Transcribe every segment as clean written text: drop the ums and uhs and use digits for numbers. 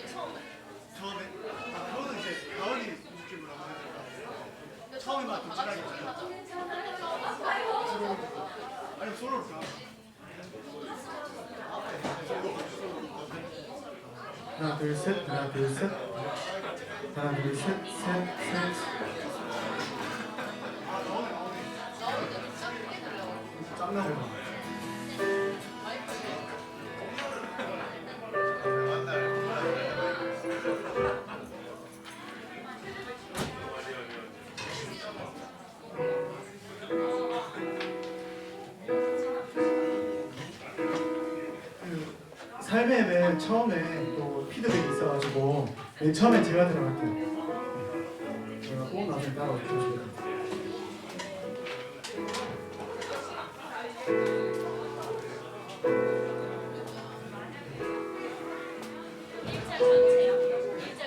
처음에? 그거는 이제 가을이 느낌으로 한번 해볼까? 처음에만 좀 진하게 있잖아요. 아니 솔로로 가. 하나 둘 셋, 하나 둘 셋, 하나 둘 셋, 셋, 셋. 짱나고. 삶의 맨 처음에 또 피드백이 있어가지고 맨 처음에 제가 들어갈게요. 제가 꼭 나중에 따라오겠습니다.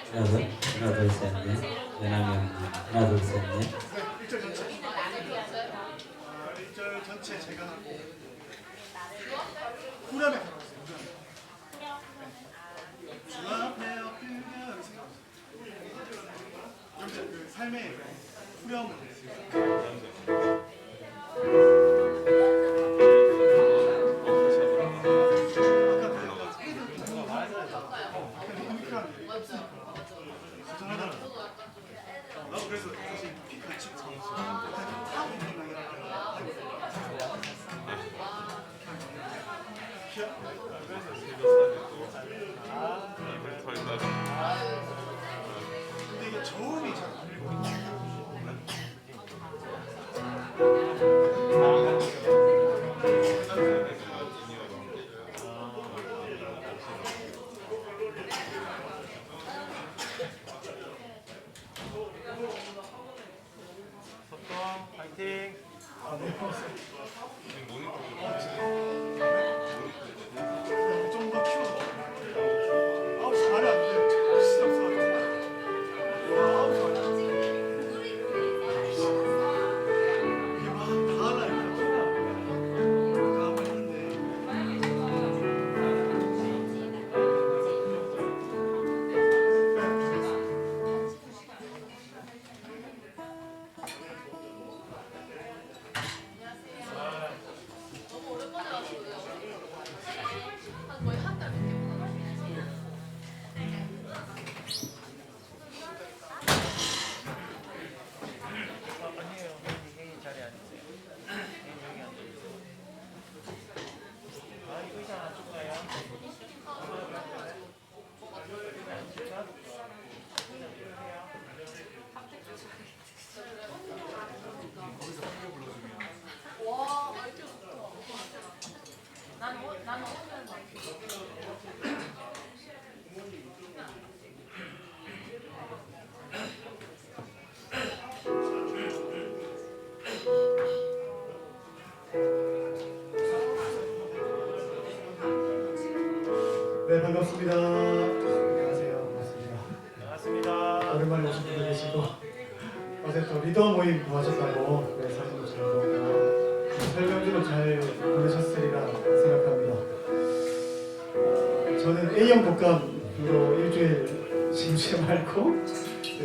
하나 둘 셋 넷. 연합이 하나 둘 셋 넷. 1절 전체. 1절 전체 제가 하고 후렴에 들어갔어요. 주 앞에 엎드려 이렇게 그 삶의 후렴을 나도 그래서 사실 피 같이 타고 있는 근데 이게 저음이 잘 안 들리고 파이팅! 좀 더 키워서 아우 잘해 안 돼. 진짜 없어가지고 아우 잘해 이게 막 다 하려니까 다 하고 있는데 아니에요. 회의 자리에 앉으세요. 회의 여기 앉으세요. 아, 이 의자 안 줄까요? 네, 반갑습니다. 안녕하세요. 반갑습니다. 반갑습니다. 오랜만에 오신 분도 계시고 어제 또 리더 모임 하셨다고 네, 사진도 잘 보고 설명도 잘 보내셨으리라 생각합니다. 저는 A형 독감으로 일주일 심심 앓고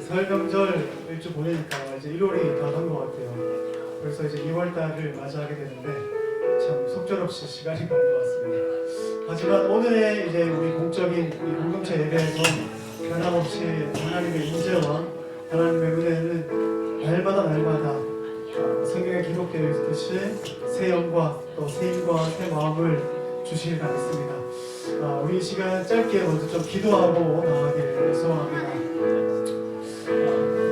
설명절 일주 보내니까 이제 1월이 다 간 것 같아요. 벌써 이제 2월 달을 맞이하게 되는데 참 속절없이 시간이 가는 것 같습니다. 하지만 오늘의 이제 우리 공적인 이 공동체 예배에서 변함없이 하나님의 인재와 하나님의 은혜는 날마다 성경에 기록되어 있듯이 새 영과 또 새 힘과 새 마음을 주시길 바랍니다. 우리 이 시간 짧게 먼저 좀 기도하고 나가기를 소원합니다.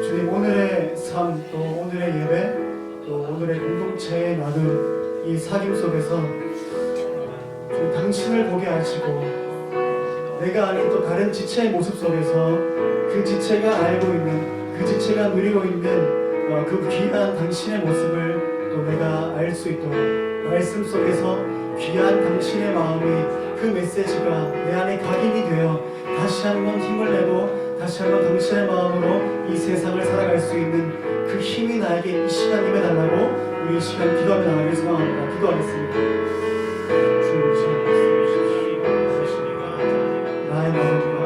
주님, 오늘의 삶, 또 오늘의 예배, 또 오늘의 공동체에 나눈 이 사귐 속에서 당신을 보게 하시고 내가 아닌 또 다른 지체의 모습 속에서 그 지체가 알고 있는 그 지체가 누리고 있는 그 귀한 당신의 모습을 또 내가 알 수 있도록 말씀 속에서 귀한 당신의 마음이 그 메시지가 내 안에 각인이 되어 다시 한번 힘을 내고 다시 한번 당신의 마음으로 이 세상을 살아갈 수 있는 그 힘이 나에게 이 시간 임해달라고 우리 이 시간 기도하며 나가길 소망합니다. 기도하겠습니다. 주님, 나의 마음과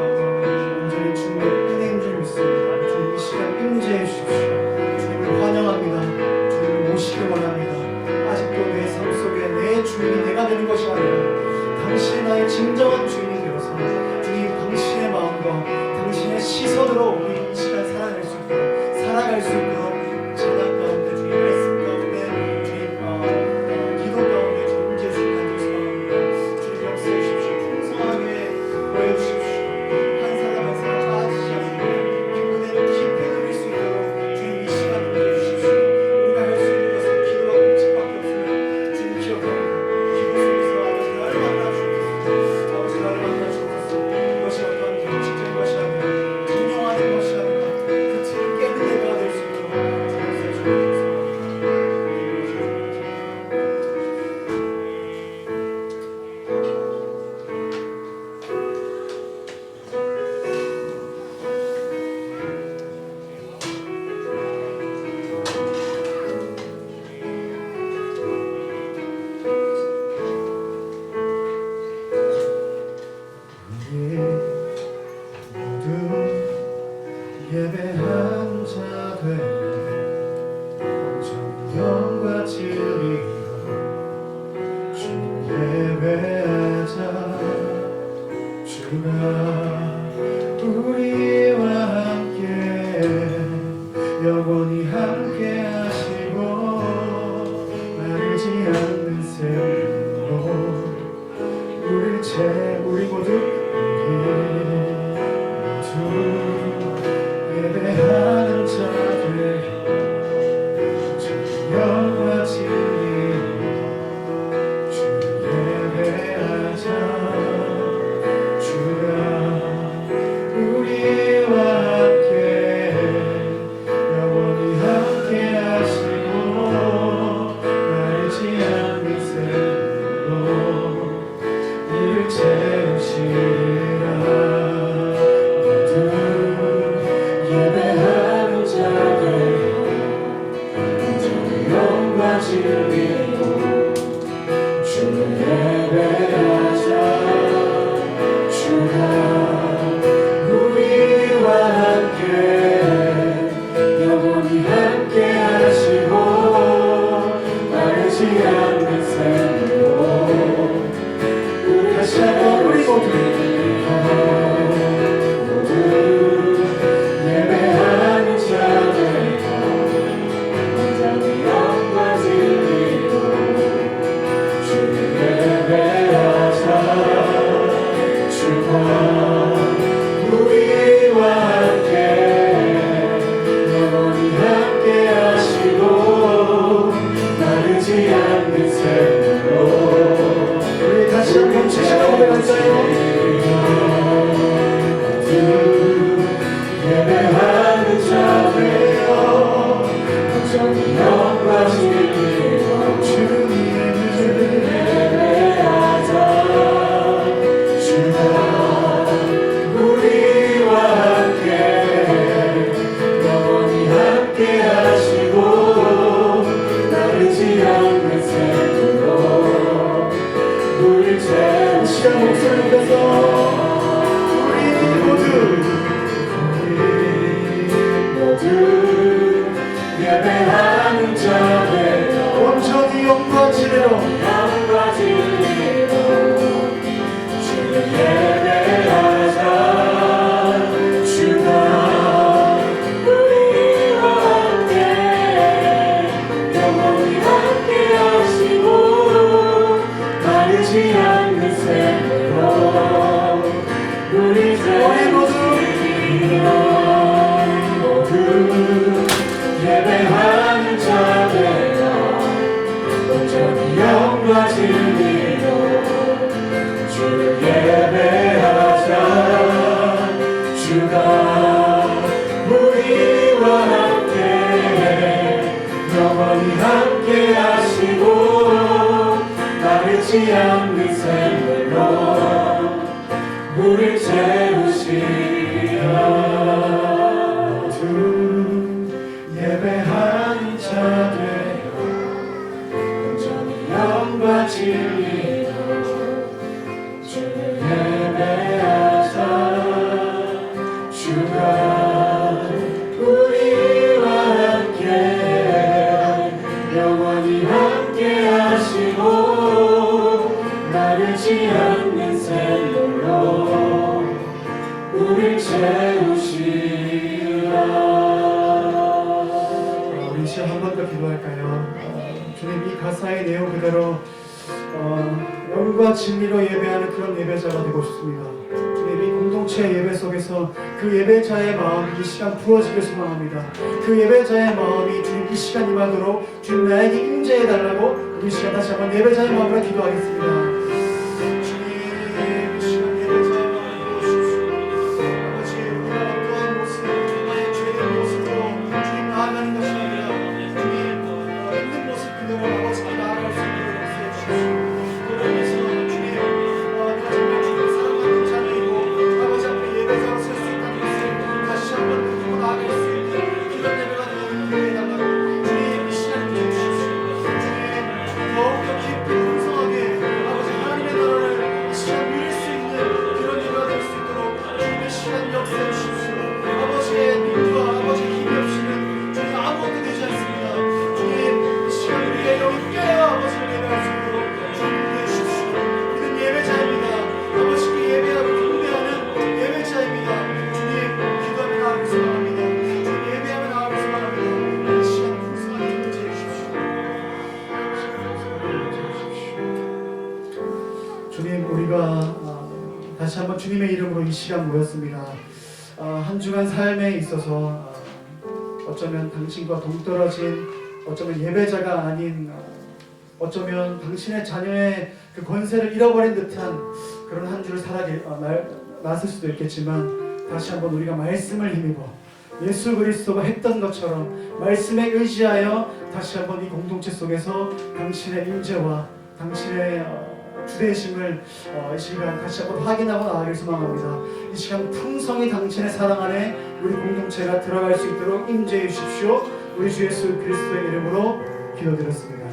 실천으로 우리 이 시간 살아갈 수 있도록 찬양 가운데 주님 말씀 가운데 주님 기도 가운데 주님 임재 주님 간절히 소망합니다. 주님 역사해 주십시오. 풍성하게 보여주십시오. 한 사람 한 사람 빠지지 않고 그대로 깊이 누릴 수 있도록 주님 이 시간 함께해 주십시오. 우리가 할 수 있는 것은 기도와 금식밖에 없음을 주님 기억합니다. 기도 속에서 아버지 나를 만나 주옵소서. 아버지 나를 만나 주옵소서. 이것이 어떤 경직된 것이 아니라 증명하는 것이 아니라 그 틀을 깨는 예배가 될 수 있도록 주님 역사해 주옵소서. 우리 모두 예배한 자 되어 온전히 영과 진리로 주님 예배하자. 주가 우리와 함께 영원히 함께 하시고 마르지 않는 샘으로 우리 모두 예배하는 자들 영과 진리로 주 예배하자. 주가 우리와 함께 영원히 함께 하시고 마르지 않는 샘으로 우리를 채우시리라. 모두 예배하는 자들 온전히 영과 진리로 주를 예배하자. 주가 우리와 함께 영원히 함께 하시고 마르지 않는 샘으로 다시 한번 우리 모두 예배하는 자들 온전히 영과 진리로 주를 예배하자. 주가 우리와 함께 영원히 함께 하시고 마르지 않는 샘으로 우리 다시 한번 주시는 고백할까요? 예배하는 자들여 온전히 영과 진리로 주를 예배하자. 주가 우리와 함께 영원히 함께 하시고 마르지 않는 샘으로 우리 채우시는 목소리 높여서 우리 모두 예배하는 자들 온전히 영과 진리로 주를 예배하자. 주가 우리와 함께 영원히 함께 하시고 마르지 않는 샘으로 우리 모두 예배하는 자들여 온전히 영과 진리로 주를 예배하자. 주가 우리와 함께 영원히 함께 하시고 마르지 않는 샘으로 우릴 채우시리라. 모두 예배하는 자들여 온전히 영과 진리로 주를 예배하자. 주가 우리와 함께 영원히 함께 하시고 마르지 않는 샘으로 우리 채우시라. 우리 시간 한 번 더 기도할까요? 주님, 이 가사의 내용 그대로 영과 진리로 예배하는 그런 예배자가 되고 싶습니다. 주님, 이 공동체 예배 속에서 그 예배자의 마음이 이 시간 부어지길 소망합니다. 그 예배자의 마음이 주님 이 시간 임하도록 주님 나에게 임재해달라고 우리 시간 다시 한번 예배자의 마음으로 기도하겠습니다. 주님, 이 시간 예배자의 마음으로 주십시오. 아버지, 우리가 어떠한 모습, 나의 죄의 모습으로 주님 나아가는 것이 아니라 주님 있는 모습 그대로 아버지께 나아갈 수 있도록 역사해 주십시오. 그러면서 주님, 내가 정말 주님 사랑하는 자녀이고 아버지 앞에 예배자로 설 수 있다는 것을 다시 한번 느끼고 나아갈 수 있는 그런 예배가 되는 기회해달라고 주님 이 시간 주여 주십시오. 주님, 더욱더 깊이 풍성하게 아버지 하나님의 나라를 이 시간 누릴 수 있는 그런 예배가 될 수 있도록 주님 이 시간 역사해 주십시오. 아버지의 눈과 아버지의 힘이 없이는 주님 아무것도 되지 않습니다. 주님, 이 시간 우리의 영이 깨어 아버지를 예배할 수 있도록 주님 인도해 주십시오. 우리는 예배자입니다. 아버지께 예배하고 경배하는 예배자입니다. 주님, 기도하며 나아가기 소망합니다. 주님, 예배하며 나아가기 소망합니다. 이 시간 풍성하게 임재해 주십시오. 주님, 우리가 다시 한번 주님의 이름으로 이 시간 모였습니다. 한 주간 삶에 있어서 어쩌면 당신과 동떨어진, 어쩌면 예배자가 아닌, 어쩌면 당신의 자녀의 그 권세를 잃어버린 듯한 그런 한 주를 살았을 수도 있겠지만, 다시 한번 우리가 말씀을 힘입어 예수 그리스도가 했던 것처럼 말씀에 의지하여 다시 한번 이 공동체 속에서 당신의 임재와 당신의 주대심을 이 시간 다시 한번 확인하고 나아가길 소망합니다. 이 시간 풍성히 당신의 사랑 안에 우리 공동체가 들어갈 수 있도록 임재해 주십시오. 우리 주 예수 그리스도의 이름으로 기도드렸습니다.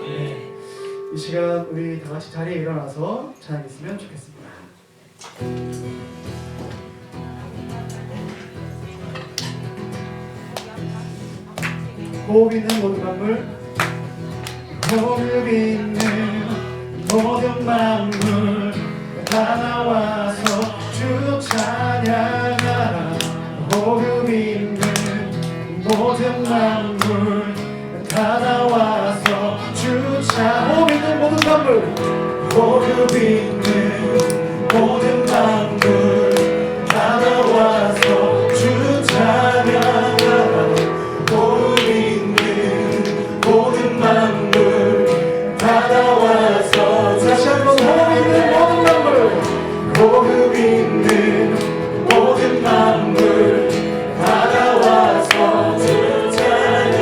네. 이 시간 우리 다 같이 자리에 일어나서 찬양했으면 좋겠습니다. 호흡 있는 모든 만물, 호흡 있는 모든 만물 다 나와서 주 찬양하라. 호흡 있는 모든 만물 다 나와서 주 찬양. 호흡 있는 모든 만물, 호흡 있는 모든 만물 다 나와서 주 찬양하라. 호흡 있는 모든 만물 다 나와서 다시 한번 호흡 있는 모든 만물, 호흡 있는 모든 만물 다 나와서 주 찬양.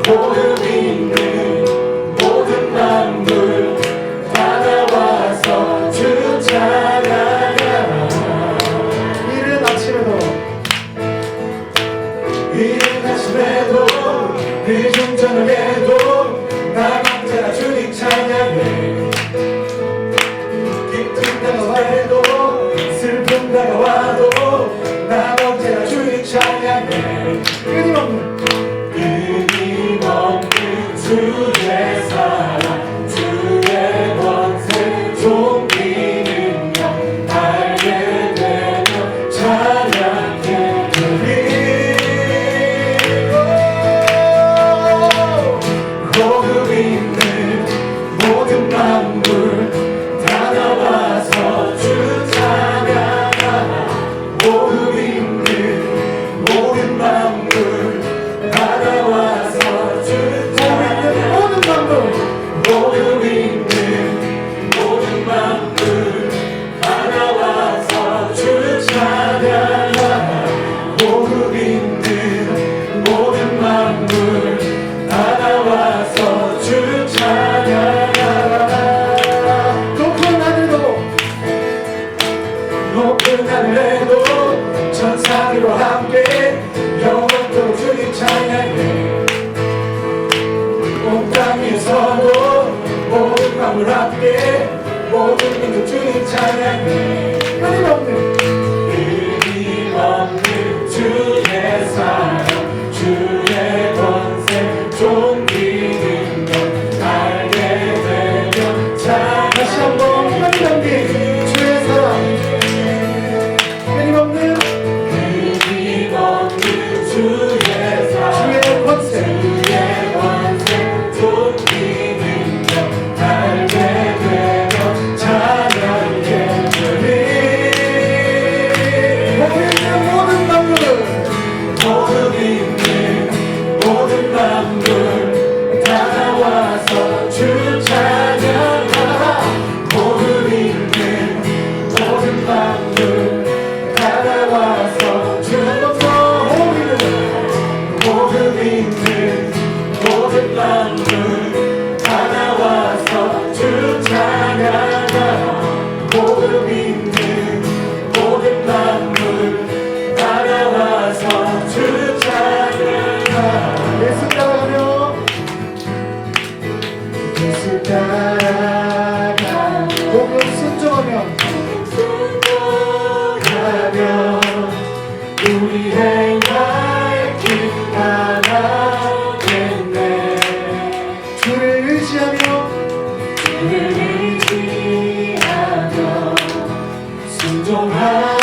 호흡 있는 모든 만물 다 나와서 주 찬양하라. 이른 아침에도 늦은 저녁에도 나 언제나 주님 찬양해. 기쁨 다가와도 슬픔 다가와도 나 언제나 주님 찬양해. 끊임없는 주의 사랑 주의 권세 존귀 능력 알게 되며 찬양해. 호흡 있는 모든 만물 다 나와서 주 찬양하라. 호흡 있는 모든 만물 다 나와서 주 찬양하라. 호흡 있는 모든 만물 다 나와서 주 찬양하라. 호흡 있는 모든 만물 다 나와서 주 찬양하라. 높은 하늘에도 천사들과 함께 영원토록 주님 찬양해. 온 땅 위에서도 모든 만물 함께 모든 민족 주님 찬양해. 끊임없는 주의 사랑 주의 권세 존귀 능력 알게 되며 다시 한번 끊임없는 주의 사랑 의지하면 우리 행할 길 나가겠네. 주를 의지하며 순종하는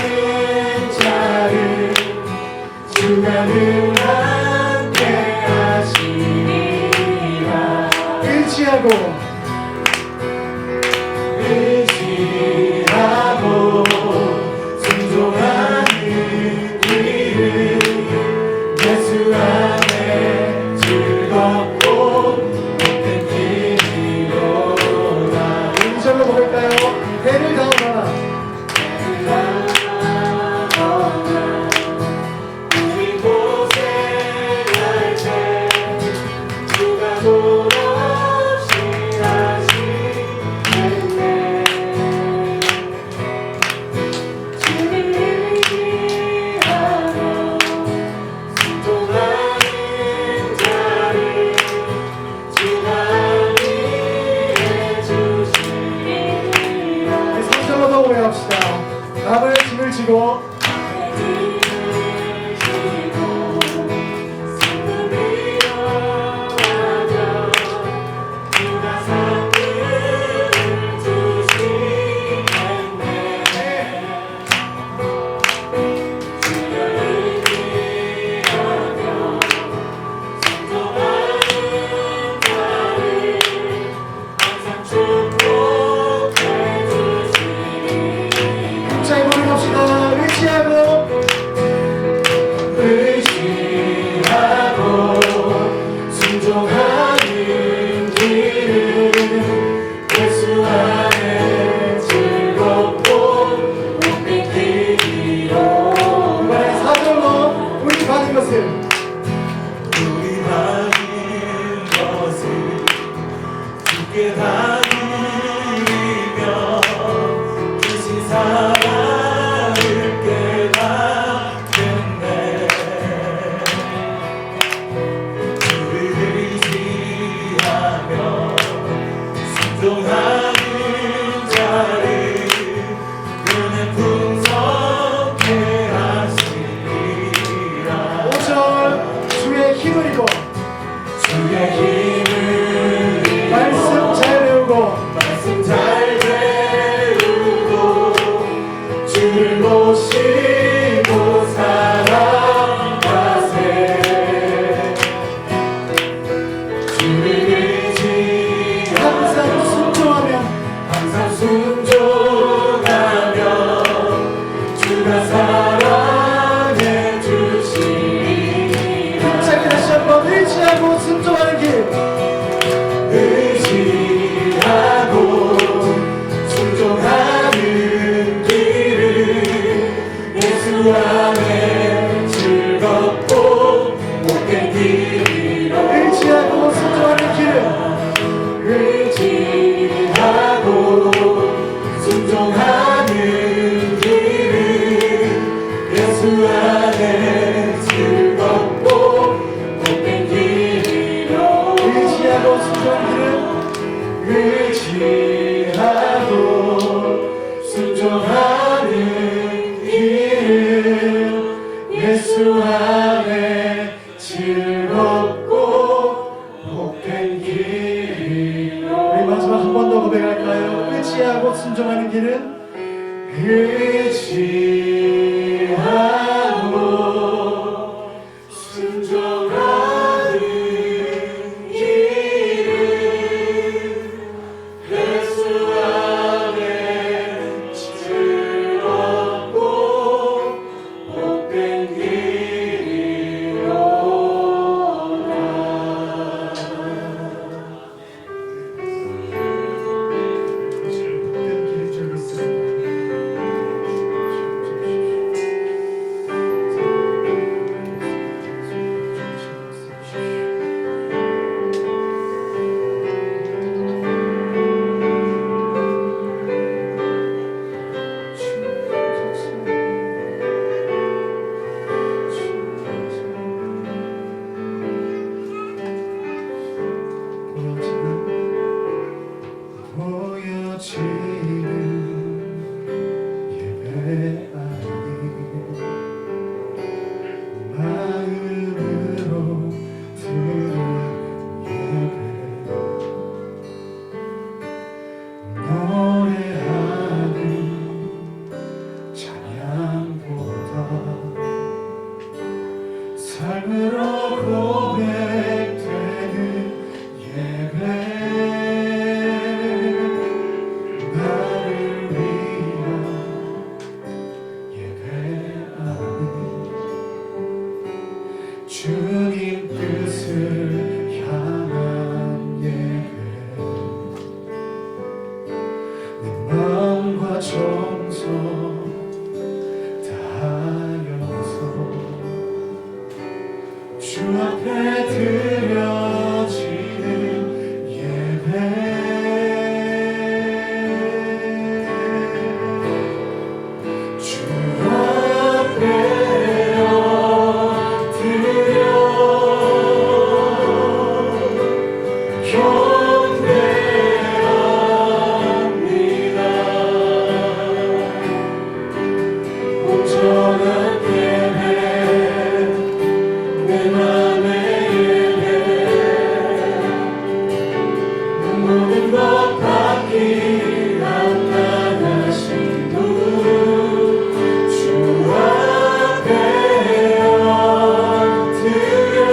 자를 주가 늘 함께 하시리라. 의지하고 순종하는 길은 예수 안에 즐겁고 복된 길이로다. 인절로 부를까요? 배를 다오너라. 우리 고생할 때 주가 도없이 하시겠네. 주를 의지하며 순종하는 자를 주가 안위해 주시리라. 3절로 더 고백합시다. 남의 짐을 지고 의지하고 순종하는 길은 의지하고 주님 뜻을 향한 예배 내 마음과 정성 다하여서 주 앞에 드려지는 예배 주 앞에요 드려 경배합니다. 온전한 예배 내 맘의 예배 모든 것 받기 합당하신 분 주 앞에요 드려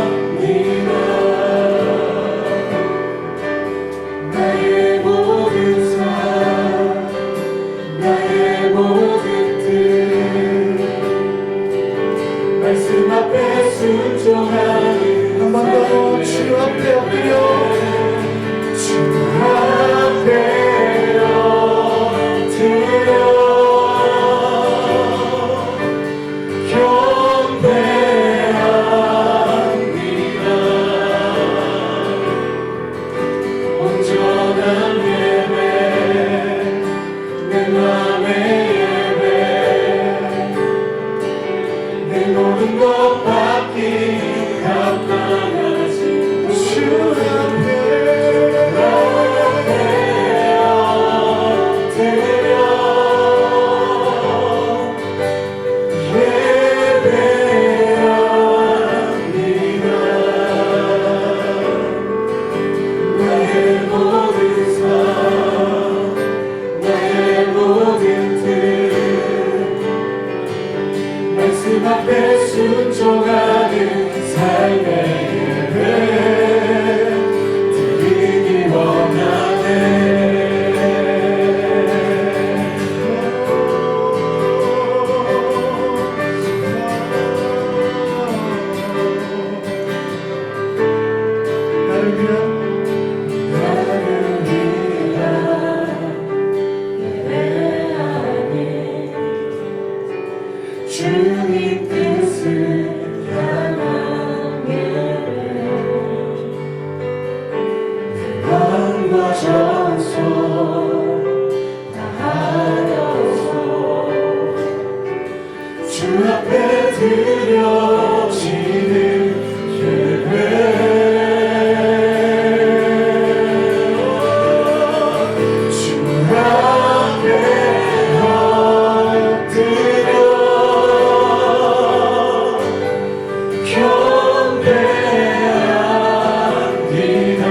예배합니다. 나의 모든 삶 나의 모든 뜻 말씀 앞에 순종하는 한 번 더 주 앞에 엎드려 주 앞에요 드려 경배합니다. 온전한 예배 내 맘의 예배 내 모든 것 받기 합당하신 주 앞에요 드려 예배합니다. 나의 모든 삶 나의 모든 뜻 말씀 앞에 순종하는 삶의 예배 드리기 원하네. 나를 위한 예배하니 주님 뜻을 향한 예배 내 마음과 정성 다하여서 주 앞에 드려지는 예배 주 앞에 엎드려 경배합니다.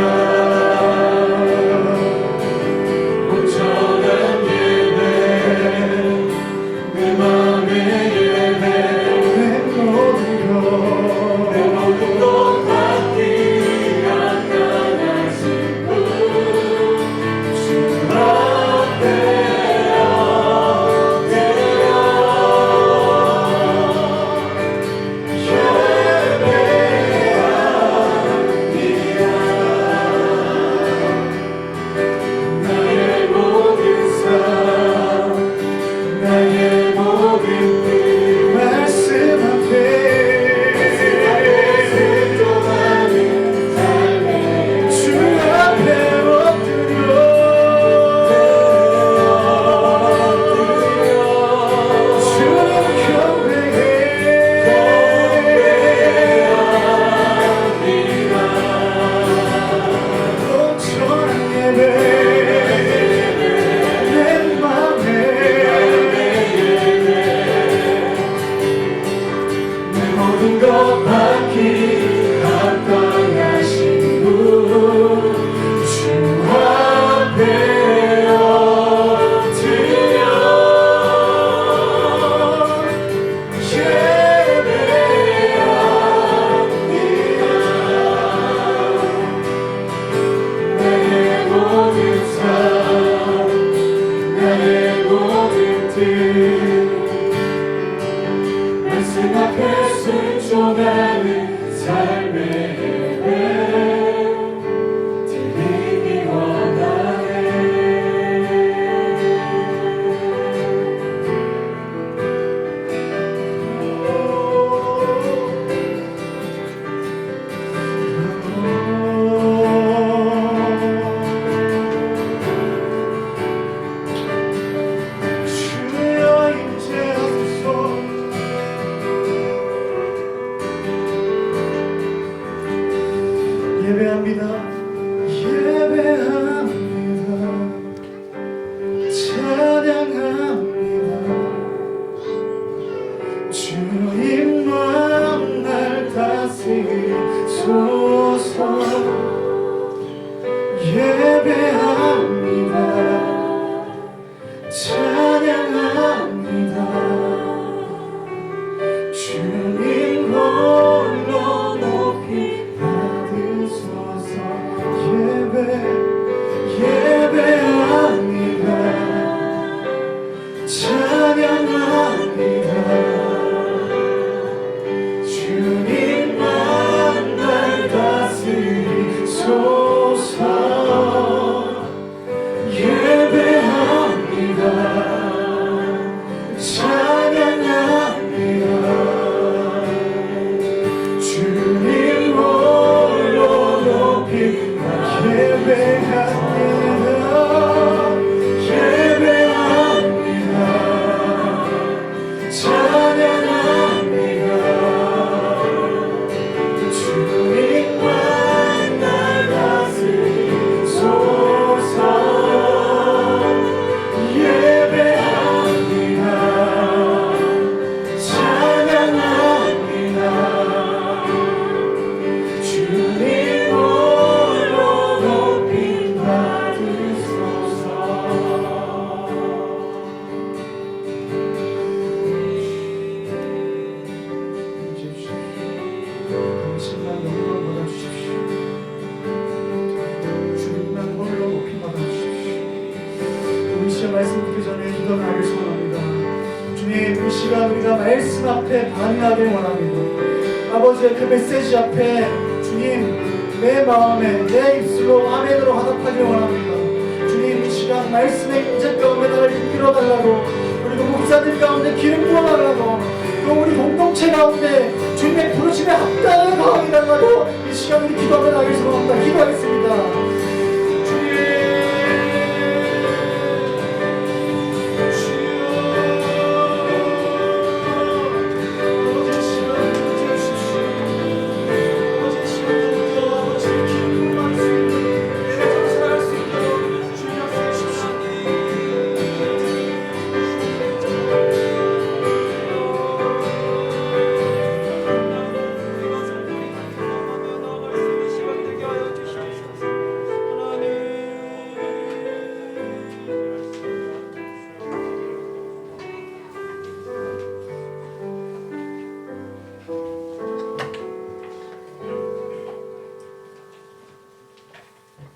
말씀 앞에 반응하길 원합니다. 아버지의 그 메시지 앞에 주님 내 마음에 내 입술로 아멘으로 화답하길 원합니다. 주님 이 시간 말씀의 임재 가운데 나를 이끌어달라고, 그리고 목사들 가운데 기름 부어달라고, 또 우리 공동체 가운데 주님의 부르심에 합당하게 나아가달라고 이 시간 우리 기도하며 나길 소망합니다. 기도하겠습니다.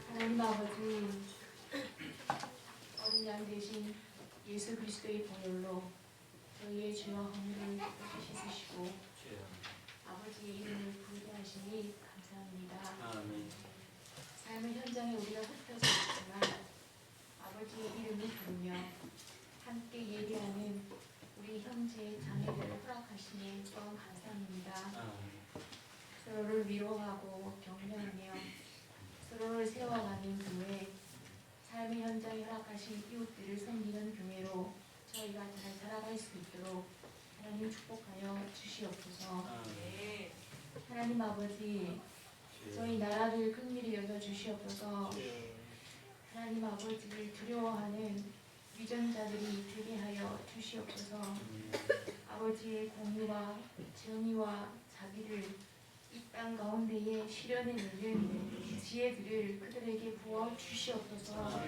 하나님 아버지, 어린 양 대신 예수 그리스도의 보혈로 저희의 죄와 허물을 깨끗이 씻으시고 아버지의 이름을 부르게 하시니 감사합니다. 삶의 현장에 우리가 흩어져 있지만 아버지의 이름을 부르며 함께 예배하는 우리 형제 자매들을 허락하시니 또한 감사합니다. 서로를 위로하고 격려하며 서로를 세워가는 교회, 삶의 현장에 허락하신 이웃들을 섬기는 교회로 저희가 잘 살아갈 수 있도록 하나님 축복하여 주시옵소서. 하나님 아버지, 저희 나라를 긍휼히 여겨 주시옵소서. 하나님 아버지를 두려워하는 위전자들이 되게 하여 주시옵소서. 아버지의 공의와 정의와 자비를 이 땅 가운데에 실현해내는 지혜들을 그들에게 부어 주시옵소서.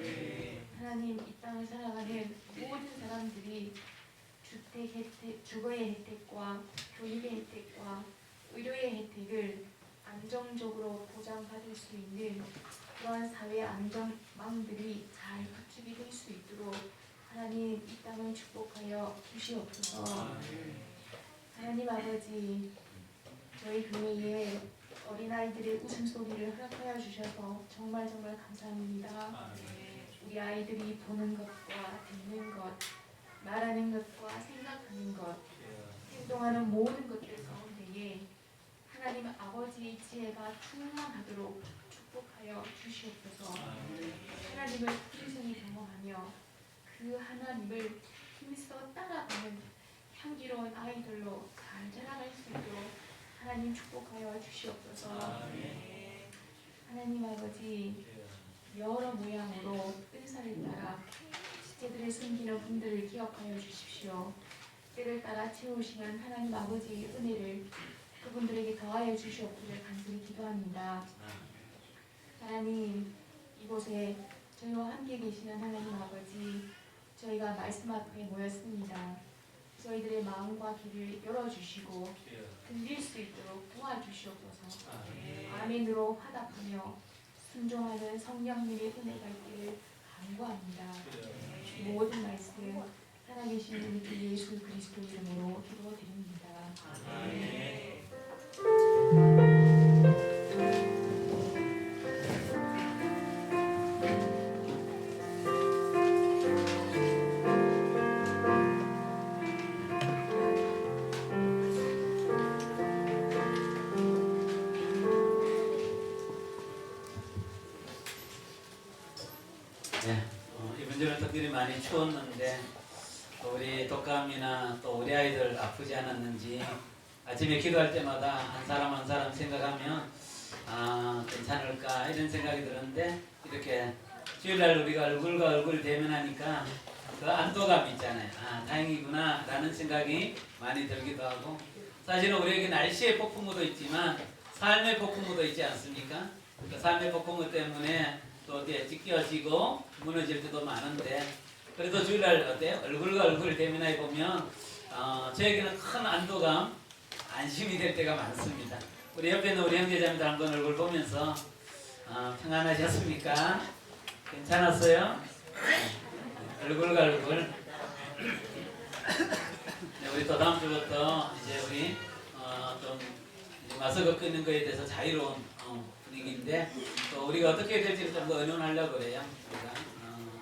하나님, 이 땅을 살아가는 모든 사람들이 주택 혜택, 주거의 혜택과 교육의 혜택과 의료의 혜택을 안정적으로 보장받을 수 있는 그러한 사회 안전망들이 잘 구축이 될 수 있도록 하나님 이 땅을 축복하여 주시옵소서. 하나님 아버지, 저희 교회에 어린아이들의 웃음소리를 허락하여 주셔서 정말 감사합니다. 우리 아이들이 보는 것과 듣는 것, 말하는 것과 생각하는 것, 행동하는 모든 것들 가운데에 하나님 아버지의 지혜가 충만하도록 축복하여 주시옵소서. 하나님을 풍성히 경험하며 그 하나님을 힘써 따라가는 향기로운 아이들로 잘 자라갈 수 있도록 하나님 축복하여 주시옵소서. 하나님 아버지, 여러 모양으로 은사를 따라 지체들을 섬기는 분들을 기억하여 주십시오. 때를 따라 채우시는 하나님 아버지의 은혜를 그분들에게 더하여 주시옵기를 간절히 기도합니다. 하나님, 이곳에 저희와 함께 계시는 하나님 아버지, 저희가 말씀 앞에 모였습니다. 저희들의 마음과 귀를 열어주시고 들릴 수 있도록 도와주시옵소서. 아멘으로 화답하며 순종하는 성령님의 은혜가 있기를 간구합니다. 모든 말씀 살아계신 우리 주 예수 그리스도 이름으로 기도드립니다. 아멘. 이번 주는 특별히 많이 추웠는데 또 우리 독감이나 또 우리 아이들 아프지 않았는지 아침에 기도할 때마다 한 사람 한 사람 생각하면 괜찮을까 이런 생각이 들었는데 이렇게 주일날 우리가 얼굴과 얼굴 대면하니까 그 안도감 있잖아요. 다행이구나 라는 생각이 많이 들기도 하고, 사실은 우리에게 날씨의 폭풍우도 있지만 삶의 폭풍우도 있지 않습니까? 그 삶의 폭풍우 때문에 또 어디에 찢겨지고 무너질 때도 많은데, 그래도 주일날 어때요? 얼굴과 얼굴을 대면해 보면 저에게는 큰 안도감, 안심이 될 때가 많습니다. 우리 옆에 있는 우리 형제자매들 한번 얼굴 보면서 평안하셨습니까? 괜찮았어요? 얼굴과 얼굴. 네, 우리 또 다음 주부터 이제 우리 좀 이제 마스크 끊는 거에 대해서 자유로운 분위기인데 또 우리가 어떻게 될지를 좀 더 의논하려고 그래요. 우리가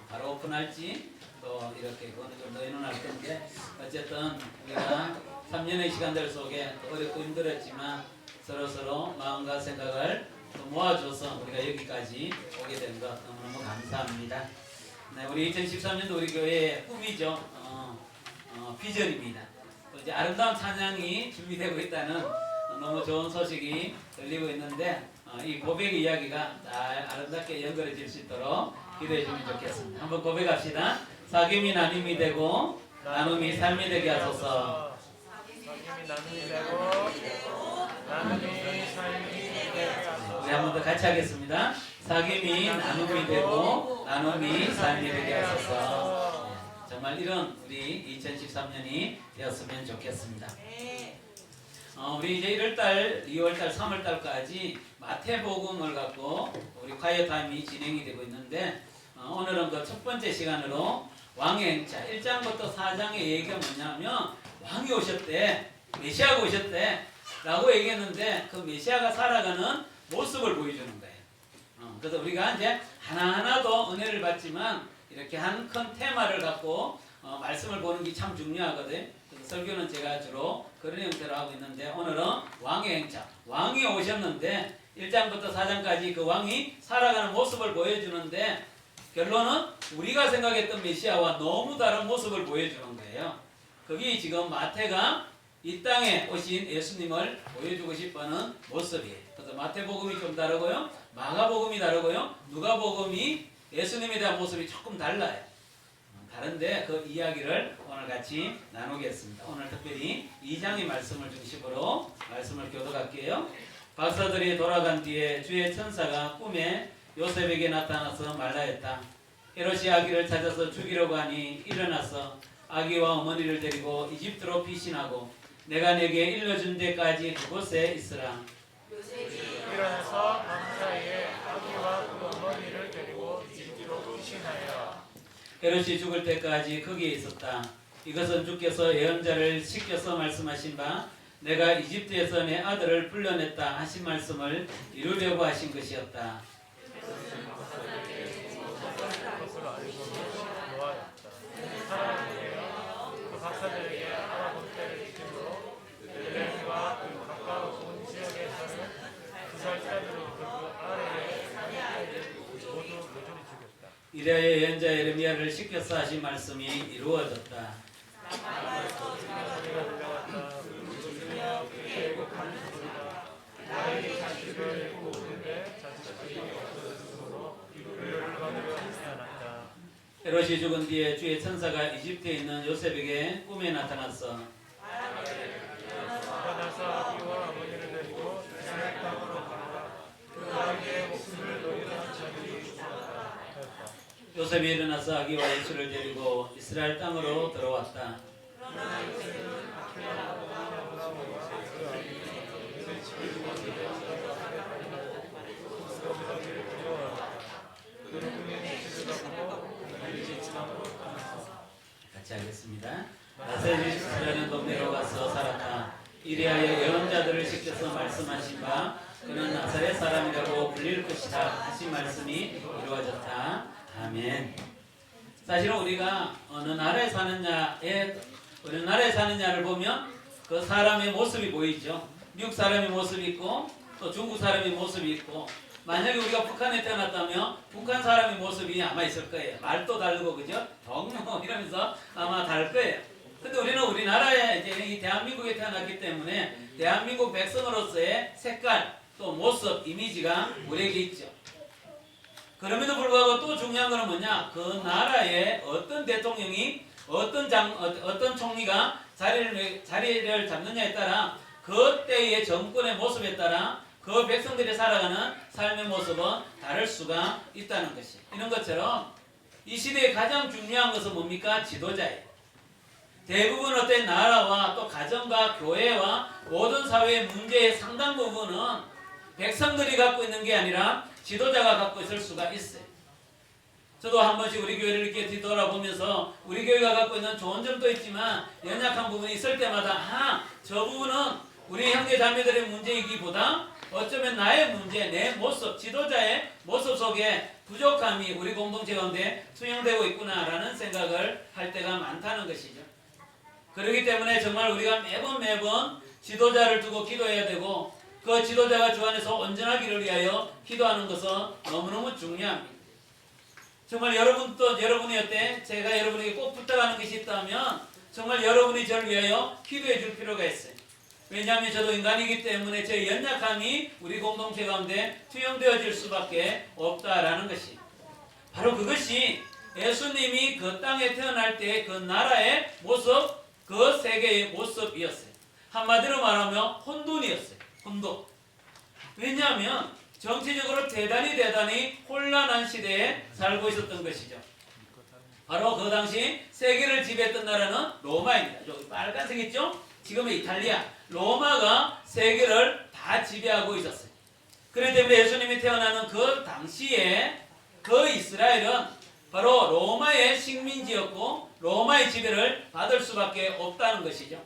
바로 오픈할지 또 이렇게 그거는 좀 더 의논할 건데 어쨌든 우리가 3년의 시간들 속에 또 어렵고 힘들었지만 서로 마음과 생각을 또 모아줘서 우리가 여기까지 오게 된 것 너무너무 감사합니다. 네, 우리 2013년도 우리 교회의 꿈이죠. 비전입니다. 또 이제 아름다운 찬양이 준비되고 있다는 너무 좋은 소식이 들리고 있는데 이 고백 이야기가 잘 아름답게 연결해질 수 있도록 기도해 주면 좋겠습니다. 한번 고백합시다. 사귐이 나눔이 되고 나눔이 삶이 되게 하소서. 사귐이 나눔이 되고 나눔이 삶이 되게 하소서. 우리 한 번 더 같이 하겠습니다. 사귐이 나눔이 되고 나눔이 삶이 되게 하소서. 정말 이런 우리 2013년이 되었으면 좋겠습니다. 우리 이제 1월달, 2월달, 3월달까지 마태복음을 갖고 우리 콰이어 타임이 진행이 되고 있는데 오늘은 그 첫 번째 시간으로 왕의 행차 1장부터 4장의 얘기가 뭐냐면 왕이 오셨대, 메시아가 오셨대 라고 얘기했는데 그 메시아가 살아가는 모습을 보여주는 거예요. 그래서 우리가 이제 하나하나 더 은혜를 받지만 이렇게 한 큰 테마를 갖고 말씀을 보는 게 참 중요하거든. 그래서 설교는 제가 주로 그런 형태로 하고 있는데 오늘은 왕의 행차. 왕이 오셨는데 1장부터 4장까지 그 왕이 살아가는 모습을 보여주는데 결론은 우리가 생각했던 메시아와 너무 다른 모습을 보여주는 거예요. 그게 지금 마태가 이 땅에 오신 예수님을 보여주고 싶어하는 모습이에요. 그래서 마태복음이 좀 다르고요. 마가복음이 다르고요. 누가복음이 예수님에 대한 모습이 조금 달라요. 다른데 그 이야기를 오늘 같이 나누겠습니다. 오늘 특별히 2장의 말씀을 중심으로 말씀을 교독할게요. 박사들이 돌아간 뒤에 주의 천사가 꿈에 요셉에게 나타나서 말하였다. 헤롯이 아기를 찾아서 죽이려고 하니 일어나서 아기와 어머니를 데리고 이집트로 피신하고 내가 내게 일러준 데까지 그곳에 있으라. 일어나서 밤사이에 아기와 그 어머니를 데리고 이집트로 피신하여 헤롯이 죽을 때까지 거기에 있었다. 이것은 주께서 예언자를 시켜서 말씀하신 바 내가 이집트에서 내 아들을 불러냈다 하신 말씀을 이루려고 하신 것이었다. 그것을 알고는 노하였다. 사람에게 그 박사들에게 알아본 때를 기준으로 벨레와 그 가까운 온 지역에 사는 두 살짜리로 그 아래에 모두 모조리 죽였다. 이래야 예언자 예레미야를 시켜서 하신 말씀이 이루어졌다. 소리가 들려왔다. 그리고 가는 소리가 나의 자식을 잃고 오는데 자식이 없어졌으므로 그를 거두려 하지 않았다. 헤롯이 죽은 뒤에 주의 천사가 이집트에 있는 요셉에게 꿈에 나타났어. 일어나서 아기와 어머니를 데리고 이스라엘 땅으로 가라. 그 아기의 목숨을 노리던 자들이 죽었다. 요셉이 일어나서 아기와 예수를 데리고 이스라엘 땅으로 들어왔다. 같이 하겠습니다. 나세렛 이스라엘 동네로 가서 살았다. 이리하여 예언자들을 시켜서 말씀하신 바 그는 나사렛 사람이라고 불릴 것이다 하신 말씀이 이루어졌다. 아멘. 사실은 우리가 어느 나라에 사느냐를 보면 그 사람의 모습이 보이죠. 미국 사람의 모습이 있고 또 중국 사람의 모습이 있고 만약에 우리가 북한에 태어났다면 북한 사람의 모습이 아마 있을 거예요. 말도 다르고 그죠? 동료 이러면서 아마 다를 거예요. 근데 우리는 우리나라에 이제 이 대한민국에 태어났기 때문에 대한민국 백성으로서의 색깔 또 모습 이미지가 우리에게 있죠. 그럼에도 불구하고 또 중요한 것은 뭐냐? 그 나라에 어떤 대통령이 어떤 총리가 자리를 잡느냐에 따라 그때의 정권의 모습에 따라 그 백성들이 살아가는 삶의 모습은 다를 수가 있다는 것이. 이런 것처럼 이 시대의 가장 중요한 것은 뭡니까? 지도자예요. 대부분 어떤 나라와 또 가정과 교회와 모든 사회의 문제의 상당 부분은 백성들이 갖고 있는 게 아니라 지도자가 갖고 있을 수가 있어요. 저도 한 번씩 우리 교회를 이렇게 뒤돌아보면서 우리 교회가 갖고 있는 좋은 점도 있지만 연약한 부분이 있을 때마다 저 부분은 우리 형제 자매들의 문제이기보다 어쩌면 나의 문제, 내 모습, 지도자의 모습 속에 부족함이 우리 공동체 가운데 투영되고 있구나라는 생각을 할 때가 많다는 것이죠. 그렇기 때문에 정말 우리가 매번 지도자를 두고 기도해야 되고 그 지도자가 주 안에서 온전하기를 위하여 기도하는 것은 너무너무 중요합니다. 정말 여러분도 여러분이 어때? 제가 여러분에게 꼭 부탁하는 것이 있다면 정말 여러분이 저를 위하여 기도해 줄 필요가 있어요. 왜냐하면 저도 인간이기 때문에 제 연약함이 우리 공동체 가운데 투영되어질 수밖에 없다라는 것이 바로 그것이 예수님이 그 땅에 태어날 때 그 나라의 모습, 그 세계의 모습이었어요. 한마디로 말하면 혼돈이었어요. 혼돈. 왜냐하면 정치적으로 대단히 혼란한 시대에 살고 있었던 것이죠. 바로 그 당시 세계를 지배했던 나라는 로마입니다. 여기 빨간색 있죠? 지금의 이탈리아. 로마가 세계를 다 지배하고 있었어요. 그렇기 때문에 예수님이 태어나는 그 당시에 그 이스라엘은 바로 로마의 식민지였고 로마의 지배를 받을 수밖에 없다는 것이죠.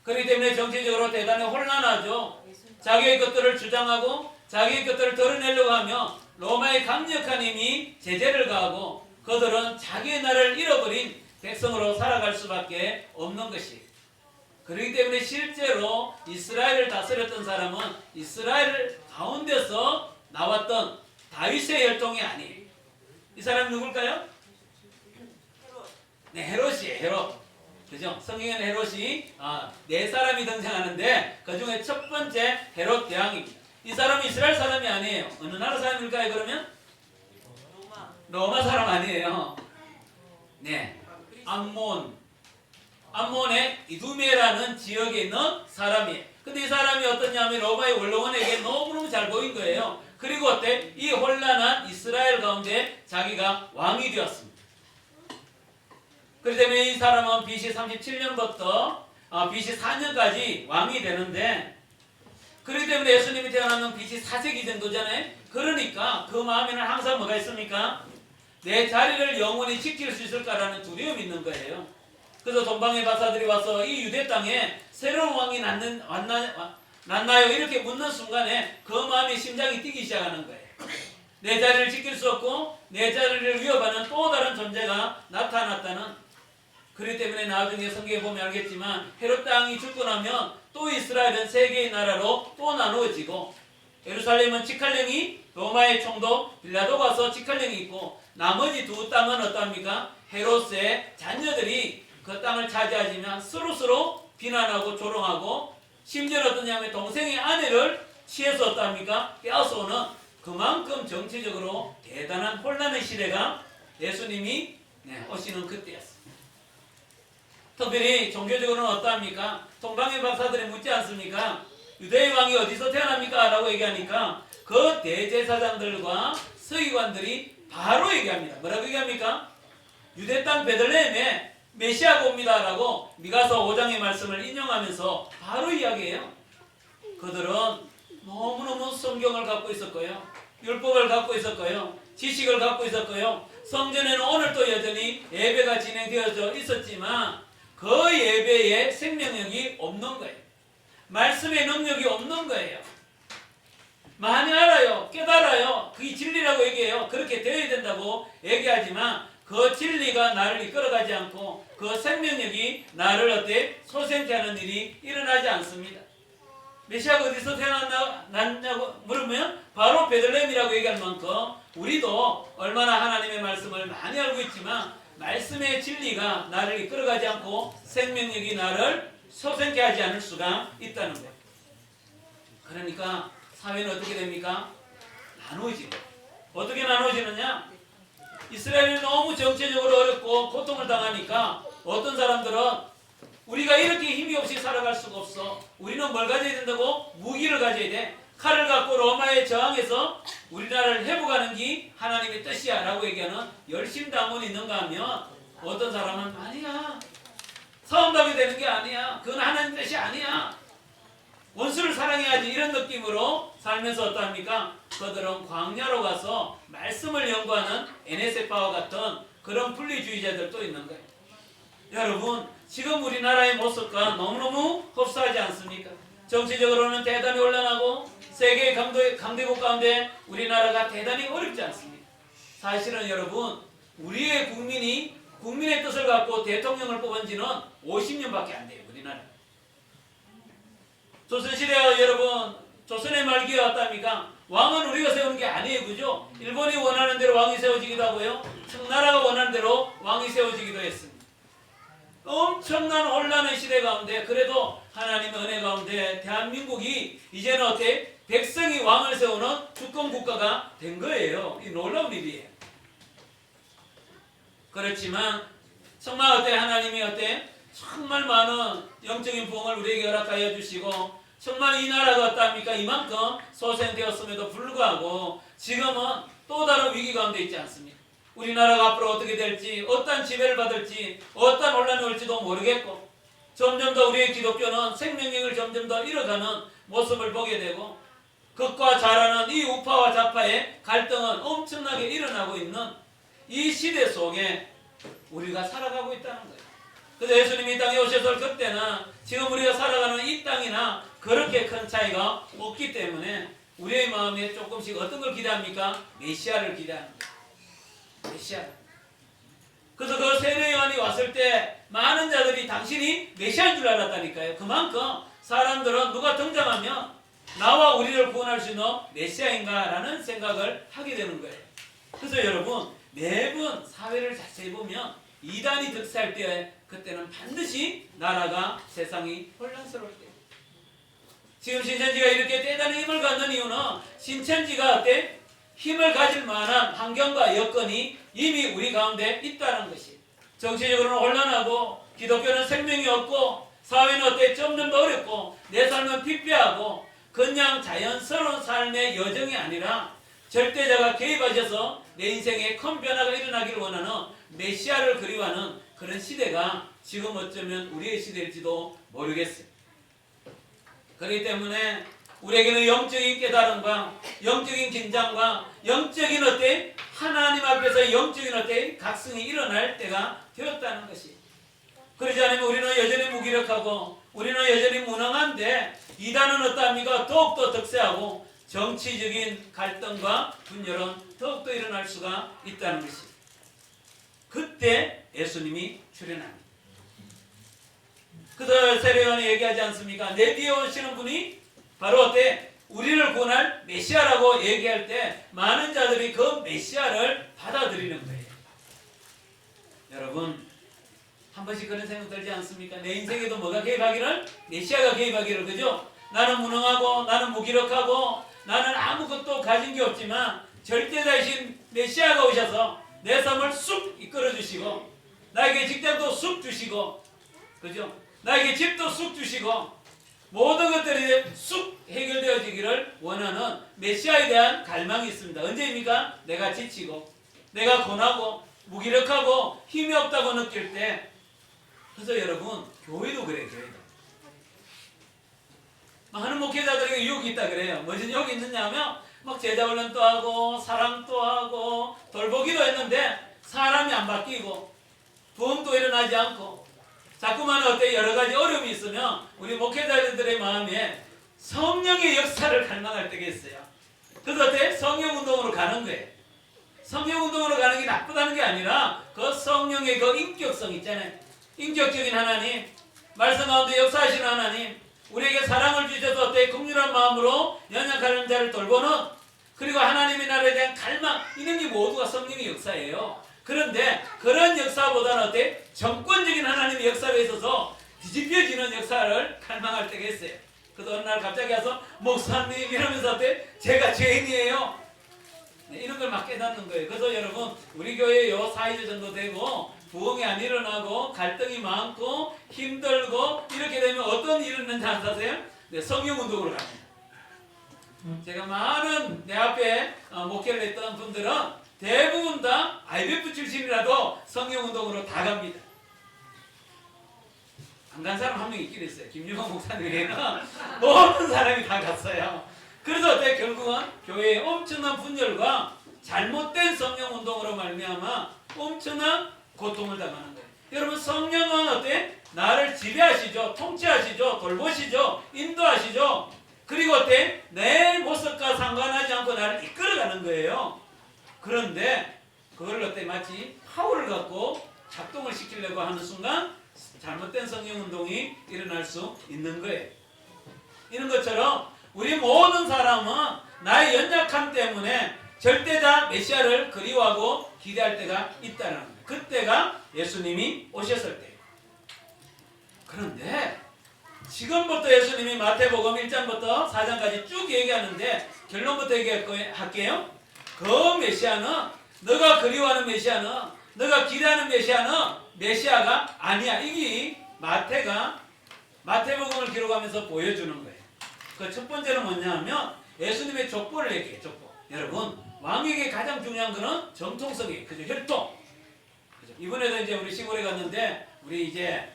그렇기 때문에 정치적으로 대단히 혼란하죠. 자기의 것들을 주장하고 자기의 것들을 드러내려고 하며 로마의 강력한 힘이 제재를 가하고 그들은 자기의 나라를 잃어버린 백성으로 살아갈 수밖에 없는 것이에요. 그렇기 때문에 실제로 이스라엘을 다스렸던 사람은 이스라엘 가운데서 나왔던 다윗의 혈통이 아니에요. 이 사람이 누굴까요? 네, 헤롯이에요. 헤롯. 그죠? 성경에는 헤롯이 네 사람이 등장하는데 그 중에 첫 번째 헤롯 대왕입니다. 이 사람은 이스라엘 사람이 아니에요. 어느 나라 사람일까요? 그러면? 로마 사람 아니에요. 네, 암몬의 이두메라는 지역에 있는 사람이에요. 근데 이 사람이 어떠냐면 로마의 원로원에게 너무너무 잘 보인 거예요. 그리고 어때? 이 혼란한 이스라엘 가운데 자기가 왕이 되었습니다. 그렇기 때문에 이 사람은 BC 37년부터 BC 4년까지 왕이 되는데 그렇기 때문에 예수님이 태어나는 BC 4세기 정도잖아요. 그러니까 그 마음에는 항상 뭐가 있습니까? 내 자리를 영원히 지킬 수 있을까라는 두려움이 있는 거예요. 그래서 동방의 박사들이 와서 이 유대 땅에 새로운 왕이 났나요? 이렇게 묻는 순간에 그 마음의 심장이 뛰기 시작하는 거예요. 내 자리를 지킬 수 없고 내 자리를 위협하는 또 다른 존재가 나타났다는. 그렇기 때문에 나중에 성경에 보면 알겠지만 헤롯 땅이 죽고 나면 또 이스라엘은 세 개의 나라로 또 나누어지고 예루살렘은 직할령이 로마의 총독 빌라도가 와서 직할령이 있고 나머지 두 땅은 어떠합니까? 헤롯의 자녀들이 그 땅을 차지하지만 서로 비난하고 조롱하고 심지어 어떠냐면 동생의 아내를 취해서 어떠합니까? 빼앗아오는 그만큼 정치적으로 대단한 혼란의 시대가 예수님이 오시는 그때였습니다. 특별히 종교적으로는 어떠합니까? 동방의 박사들이 묻지 않습니까? 유대의 왕이 어디서 태어납니까? 라고 얘기하니까 그 대제사장들과 서기관들이 바로 얘기합니다. 뭐라고 얘기합니까? 유대 땅 베들레헴에 메시아가 옵니다 라고 미가서 5장의 말씀을 인용하면서 바로 이야기해요. 그들은 너무너무 성경을 갖고 있었고요. 율법을 갖고 있었고요. 지식을 갖고 있었고요. 성전에는 오늘도 여전히 예배가 진행되어져 있었지만 그 예배에 생명력이 없는 거예요. 말씀의 능력이 없는 거예요. 많이 알아요. 깨달아요. 그게 진리라고 얘기해요. 그렇게 되어야 된다고 얘기하지만 그 진리가 나를 이끌어가지 않고 그 생명력이 나를 어때? 소생케 하는 일이 일어나지 않습니다. 메시아가 어디서 태어났냐고 물으면 바로 베들레헴이라고 얘기할 만큼 우리도 얼마나 하나님의 말씀을 많이 알고 있지만 말씀의 진리가 나를 이끌어가지 않고 생명력이 나를 소생케 하지 않을 수가 있다는 거예요. 그러니까 사회는 어떻게 됩니까? 나누어지고. 어떻게 나누어지느냐? 이스라엘이 너무 정치적으로 어렵고 고통을 당하니까 어떤 사람들은 우리가 이렇게 힘이 없이 살아갈 수가 없어. 우리는 뭘 가져야 된다고? 무기를 가져야 돼. 칼을 갖고 로마에 저항해서 우리나라를 회복하는 게 하나님의 뜻이야 라고 얘기하는 열심당원이 있는가 하면 어떤 사람은 아니야. 싸움하게 되는 게 아니야. 그건 하나님 뜻이 아니야. 원수를 사랑해야지 이런 느낌으로 살면서 어떠합니까? 그들은 광야로 가서 말씀을 연구하는 NSF와 같은 그런 분리주의자들도 있는 거예요. 여러분, 지금 우리나라의 모습과 너무너무 흡사하지 않습니까? 정치적으로는 대단히 혼란하고 세계 강대국 가운데 우리나라가 대단히 어렵지 않습니까? 사실은 여러분, 우리의 국민이 국민의 뜻을 갖고 대통령을 뽑은 지는 50년밖에 안 돼요. 우리나라. 조선시대가 여러분, 조선의 말기에 왔답니까? 왕은 우리가 세우는 게 아니에요. 그죠? 일본이 원하는 대로 왕이 세워지기도 하고요. 청나라가 원하는 대로 왕이 세워지기도 했습니다. 엄청난 혼란의 시대 가운데 그래도 하나님의 은혜 가운데 대한민국이 이제는 어때? 백성이 왕을 세우는 주권 국가가 된 거예요. 이 놀라운 일이에요. 그렇지만 정말 어때? 하나님이 어때? 정말 많은 영적인 부흥을 우리에게 허락하여 주시고 정말 이 나라가 어떠합니까? 이만큼 소생되었음에도 불구하고 지금은 또 다른 위기 가운데 있지 않습니까? 우리나라가 앞으로 어떻게 될지, 어떤 지배를 받을지, 어떤 혼란이 올지도 모르겠고 점점 더 우리의 기독교는 생명력을 점점 더 잃어가는 모습을 보게 되고 극과 잘하는 이 우파와 좌파의 갈등은 엄청나게 일어나고 있는 이 시대 속에 우리가 살아가고 있다는 거예요. 그래서 예수님이 이 땅에 오셔서 그때나 지금 우리가 살아가는 이 땅이나 그렇게 큰 차이가 없기 때문에 우리의 마음에 조금씩 어떤 걸 기대합니까? 메시아를 기대하는 거예요. 메시아. 그래서 그 세례 요한이 왔을 때 많은 자들이 당신이 메시아인 줄 알았다니까요. 그만큼 사람들은 누가 등장하면 나와 우리를 구원할 수 있는 메시아인가라는 생각을 하게 되는 거예요. 그래서 여러분 매번 사회를 자세히 보면 이단이 득세할 때 그때는 반드시 나라가 세상이 혼란스러울 때예요. 지금 신천지가 이렇게 대단히 힘을 갖는 이유는 신천지가 어때? 힘을 가질 만한 환경과 여건이 이미 우리 가운데 있다는 것이. 정치적으로는 혼란하고 기독교는 생명이 없고 사회는 어때? 점점 더 어렵고 내 삶은 피폐하고 그냥 자연스러운 삶의 여정이 아니라 절대자가 개입하셔서 내 인생에 큰 변화가 일어나기를 원하는 메시아를 그리워하는 그런 시대가 지금 어쩌면 우리의 시대일지도 모르겠어요. 그렇기 때문에 우리에게는 영적인 깨달음과 영적인 긴장과 영적인 어때? 하나님 앞에서 영적인 어때? 각성이 일어날 때가 되었다는 것이. 그러지 않으면 우리는 여전히 무기력하고 우리는 여전히 무능한데 이단은 어떠합니까? 더욱더 득세하고 정치적인 갈등과 분열은 더욱더 일어날 수가 있다는 것이. 그때 예수님이 출현합니다. 그들 세례요한이 얘기하지 않습니까? 내 뒤에 오시는 분이 바로 어때? 우리를 구원할 메시아라고 얘기할 때 많은 자들이 그 메시아를 받아들이는 거예요. 여러분 한 번씩 그런 생각 들지 않습니까? 내 인생에도 뭐가 개입하기를? 메시아가 개입하기를. 그죠? 나는 무능하고 나는 무기력하고 나는 아무것도 가진 게 없지만 절대자이신 메시아가 오셔서 내 삶을 쑥 이끌어 주시고 나에게 직장도 쑥 주시고 그죠? 나에게 집도 쑥 주시고 모든 것들이 쑥 해결되어지기를 원하는 메시아에 대한 갈망이 있습니다. 언제입니까? 내가 지치고 내가 고나고 무기력하고 힘이 없다고 느낄 때. 그래서 여러분 교회도 그래요. 교회도 많은 목회자들에게 유혹이 있다 그래요. 무슨 유혹이 있느냐 하면 막 제자훈련도 하고 사랑도 하고 돌보기도 했는데 사람이 안 바뀌고 부흥도 일어나지 않고 자꾸만 어때? 여러 가지 어려움이 있으면 우리 목회자들의 마음에 성령의 역사를 갈망할 때가 있어요. 그래서 어때? 성령운동으로 가는 거예요. 성령운동으로 가는 게 나쁘다는 게 아니라 그 성령의 그 인격성 있잖아요. 인격적인 하나님, 말씀 가운데 역사하시는 하나님, 우리에게 사랑을 주셔서 어때? 긍휼한 마음으로 연약한 자를 돌보는, 그리고 하나님의 나라에 대한 갈망, 이런 게 모두가 성령의 역사예요. 그런데 그런 역사보다는 어때? 정권적인 하나님의 역사가 있어서 뒤집혀지는 역사를 갈망할 때가 있어요. 그래서 어느 날 갑자기 와서 목사님 이러면서 어때? 제가 죄인이에요. 네, 이런 걸 막 깨닫는 거예요. 그래서 여러분 우리 교회 요 4일 정도 되고 부흥이 안 일어나고 갈등이 많고 힘들고 이렇게 되면 어떤 일이 있는지 아세요? 네, 성령운동으로 갑니다. 제가 많은 내 앞에 목회를 했던 분들은 대부분 다 IBF 출신이라도 성령운동으로 다 갑니다. 안 간 사람 한 명 있긴 있어요. 김유광 목사님 외에는 모든 사람이 다 갔어요. 그래서 어때? 결국은 교회의 엄청난 분열과 잘못된 성령 운동으로 말미암아 엄청난 고통을 당하는 거예요. 여러분 성령은 어때? 나를 지배하시죠. 통치하시죠. 돌보시죠. 인도하시죠. 그리고 어때? 내 모습과 상관하지 않고 나를 이끌어가는 거예요. 그런데 그걸 어때? 마치 파워를 갖고 작동을 시키려고 하는 순간 잘못된 성령 운동이 일어날 수 있는 거예요. 이런 것처럼 우리 모든 사람은 나의 연약함 때문에 절대자 메시아를 그리워하고 기대할 때가 있다는 거예요. 그때가 예수님이 오셨을 때예요. 그런데 지금부터 예수님이 마태복음 1장부터 4장까지 쭉 얘기하는데 결론부터 얘기할게요. 그 메시아는 너가 그리워하는 메시아는 너가 기대하는 메시아는 메시아가 아니야. 이게 마태복음을 기록하면서 보여주는 거예요. 그 첫 번째는 뭐냐 하면 예수님의 족보를 얘기해요. 족보. 여러분 왕에게 가장 중요한 거는 정통성이에요. 그죠? 혈통. 그죠? 이번에도 이제 우리 시골에 갔는데 우리 이제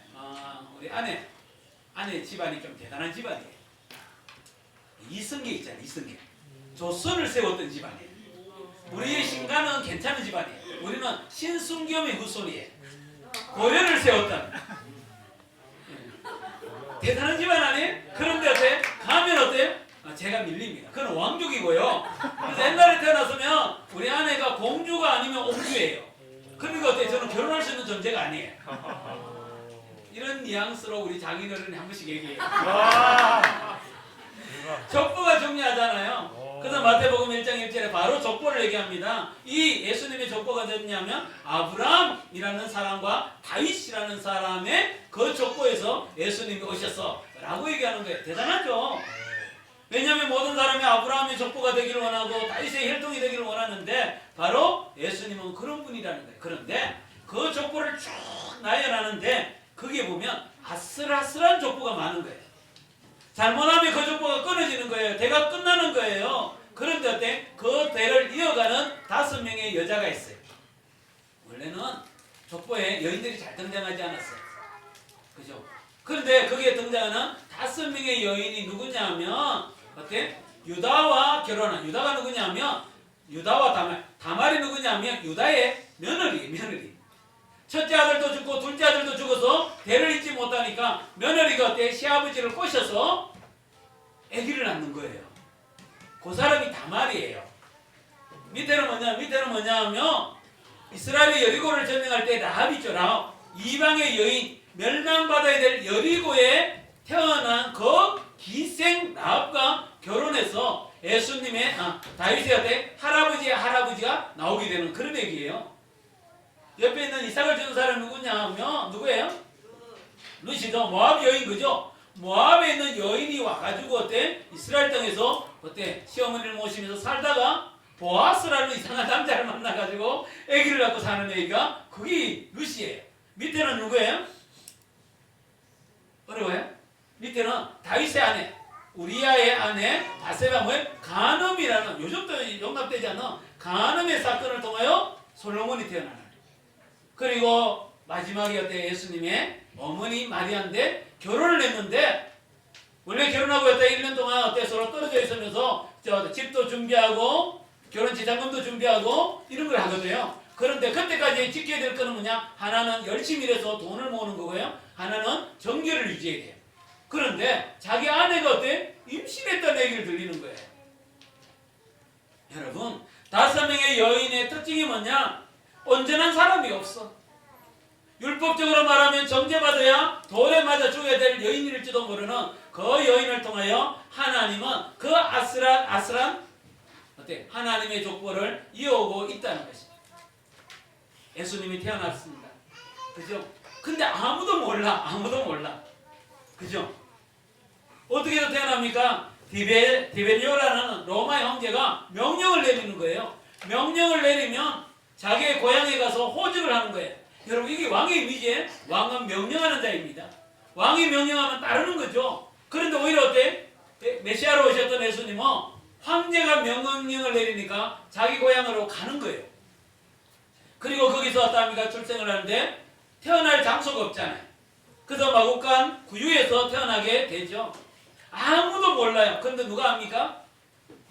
우리 아내 집안이 좀 대단한 집안이에요. 이승계 있잖아요. 이승계. 조선을 세웠던 집안이에요. 우리의 신가는 괜찮은 집안이에요. 우리는 신순겸의 후손이에요. 고려를 세웠던 대단한 집안 아니에요? 그런데 어때? 가면 어때요? 제가 밀립니다. 그건 왕족이고요. 그래서 옛날에 태어났으면 우리 아내가 공주가 아니면 옹주예요. 그러니까 어때요? 저는 결혼할 수 있는 존재가 아니에요. 이런 뉘앙스로 우리 장인어른이 한 번씩 얘기해요. 족보가 중요하잖아요. 그래서 마태복음 1장 1절에 바로 족보를 얘기합니다. 이 예수님의 족보가 됐냐면 아브라함이라는 사람과 다윗이라는 사람의 그 족보에서 예수님이 오셨어 라고 얘기하는 거예요. 대단하죠. 왜냐하면 모든 사람이 아브라함의 족보가 되기를 원하고 다윗의 혈통이 되기를 원하는데 바로 예수님은 그런 분이라는 거예요. 그런데 그 족보를 쭉 나열하는데 거기에 보면 아슬아슬한 족보가 많은 거예요. 잘못하면 그 족보가 끊어지는 거예요. 대가 끝나는 거예요. 그런데 어때? 그 대를 이어가는 5명의 여자가 있어요. 원래는 족보에 여인들이 잘 등장하지 않았어요. 그죠? 그런데 거기에 등장하는 5명의 여인이 누구냐면 어때? 유다와 결혼한 유다가 누구냐면 유다와 다말이 누구냐면 유다의 며느리. 첫째 아들도 죽고 둘째 아들도 죽어서 대를 잇지 못하니까 며느리가 어때? 시아버지를 꼬셔서 아기를 낳는 거예요. 그 사람이 다말이에요. 밑에는 뭐냐 하면 이스라엘이 여리고를 점령할 때 라합 있죠. 라합. 이방의 여인 멸망받아야 될 여리고에 태어난 그 기생 라합과 결혼해서 예수님의 다윗의 어때? 할아버지가 나오게 되는 그런 얘기예요. 옆에 있는 이삭을 주는 사람이 누구냐 하면 누구예요? 루시죠. 모압 여인 그죠? 모압에 있는 여인이 와가지고 어때? 이스라엘 땅에서 어때? 시어머니를 모시면서 살다가 보아스라는 이상한 남자를 만나가지고 아기를 갖고 사는 애기가 그게 루시예요. 밑에는 누구예요? 어려워요? 밑에는 다윗의 아내 우리아의 아내 바세바 뭐예요? 간음이라는 요즘도 용납되지 않는 간음의 사건을 통하여 솔로몬이 태어나는 그리고 마지막에 어때? 예수님의 어머니 마리아인데 결혼을 했는데 원래 결혼하고 했다 1년 동안 어때? 서로 떨어져 있으면서 집도 준비하고 결혼 지장금도 준비하고 이런 걸 하거든요. 그런데 그때까지 지켜야 될 거는 뭐냐? 하나는 열심히 일해서 돈을 모으는 거고요. 하나는 정결을 유지해야 돼요. 그런데 자기 아내가 어때? 임신했다는 얘기를 들리는 거예요. 여러분 5명의 여인의 특징이 뭐냐? 온전한 사람이 없어. 율법적으로 말하면 정죄받아야 돌에 맞아 죽어야 될 여인일지도 모르는 그 여인을 통하여 하나님은 그 아슬한 어때? 하나님의 족보를 이어오고 있다는 것입니다. 예수님이 태어났습니다. 그죠? 근데 아무도 몰라. 그죠? 어떻게 해서 태어납니까? 디베리오라는 로마의 황제가 명령을 내리는 거예요. 명령을 내리면 자기의 고향에 가서 호직을 하는 거예요. 여러분 이게 왕의 이미지에 왕은 명령하는 자입니다. 왕이 명령하면 따르는 거죠. 그런데 오히려 어때? 메시아로 오셨던 예수님은 황제가 명령을 내리니까 자기 고향으로 가는 거예요. 그리고 거기서 어떠합니까? 출생을 하는데 태어날 장소가 없잖아요. 그래서 마국간 구유에서 태어나게 되죠. 아무도 몰라요. 그런데 누가 합니까?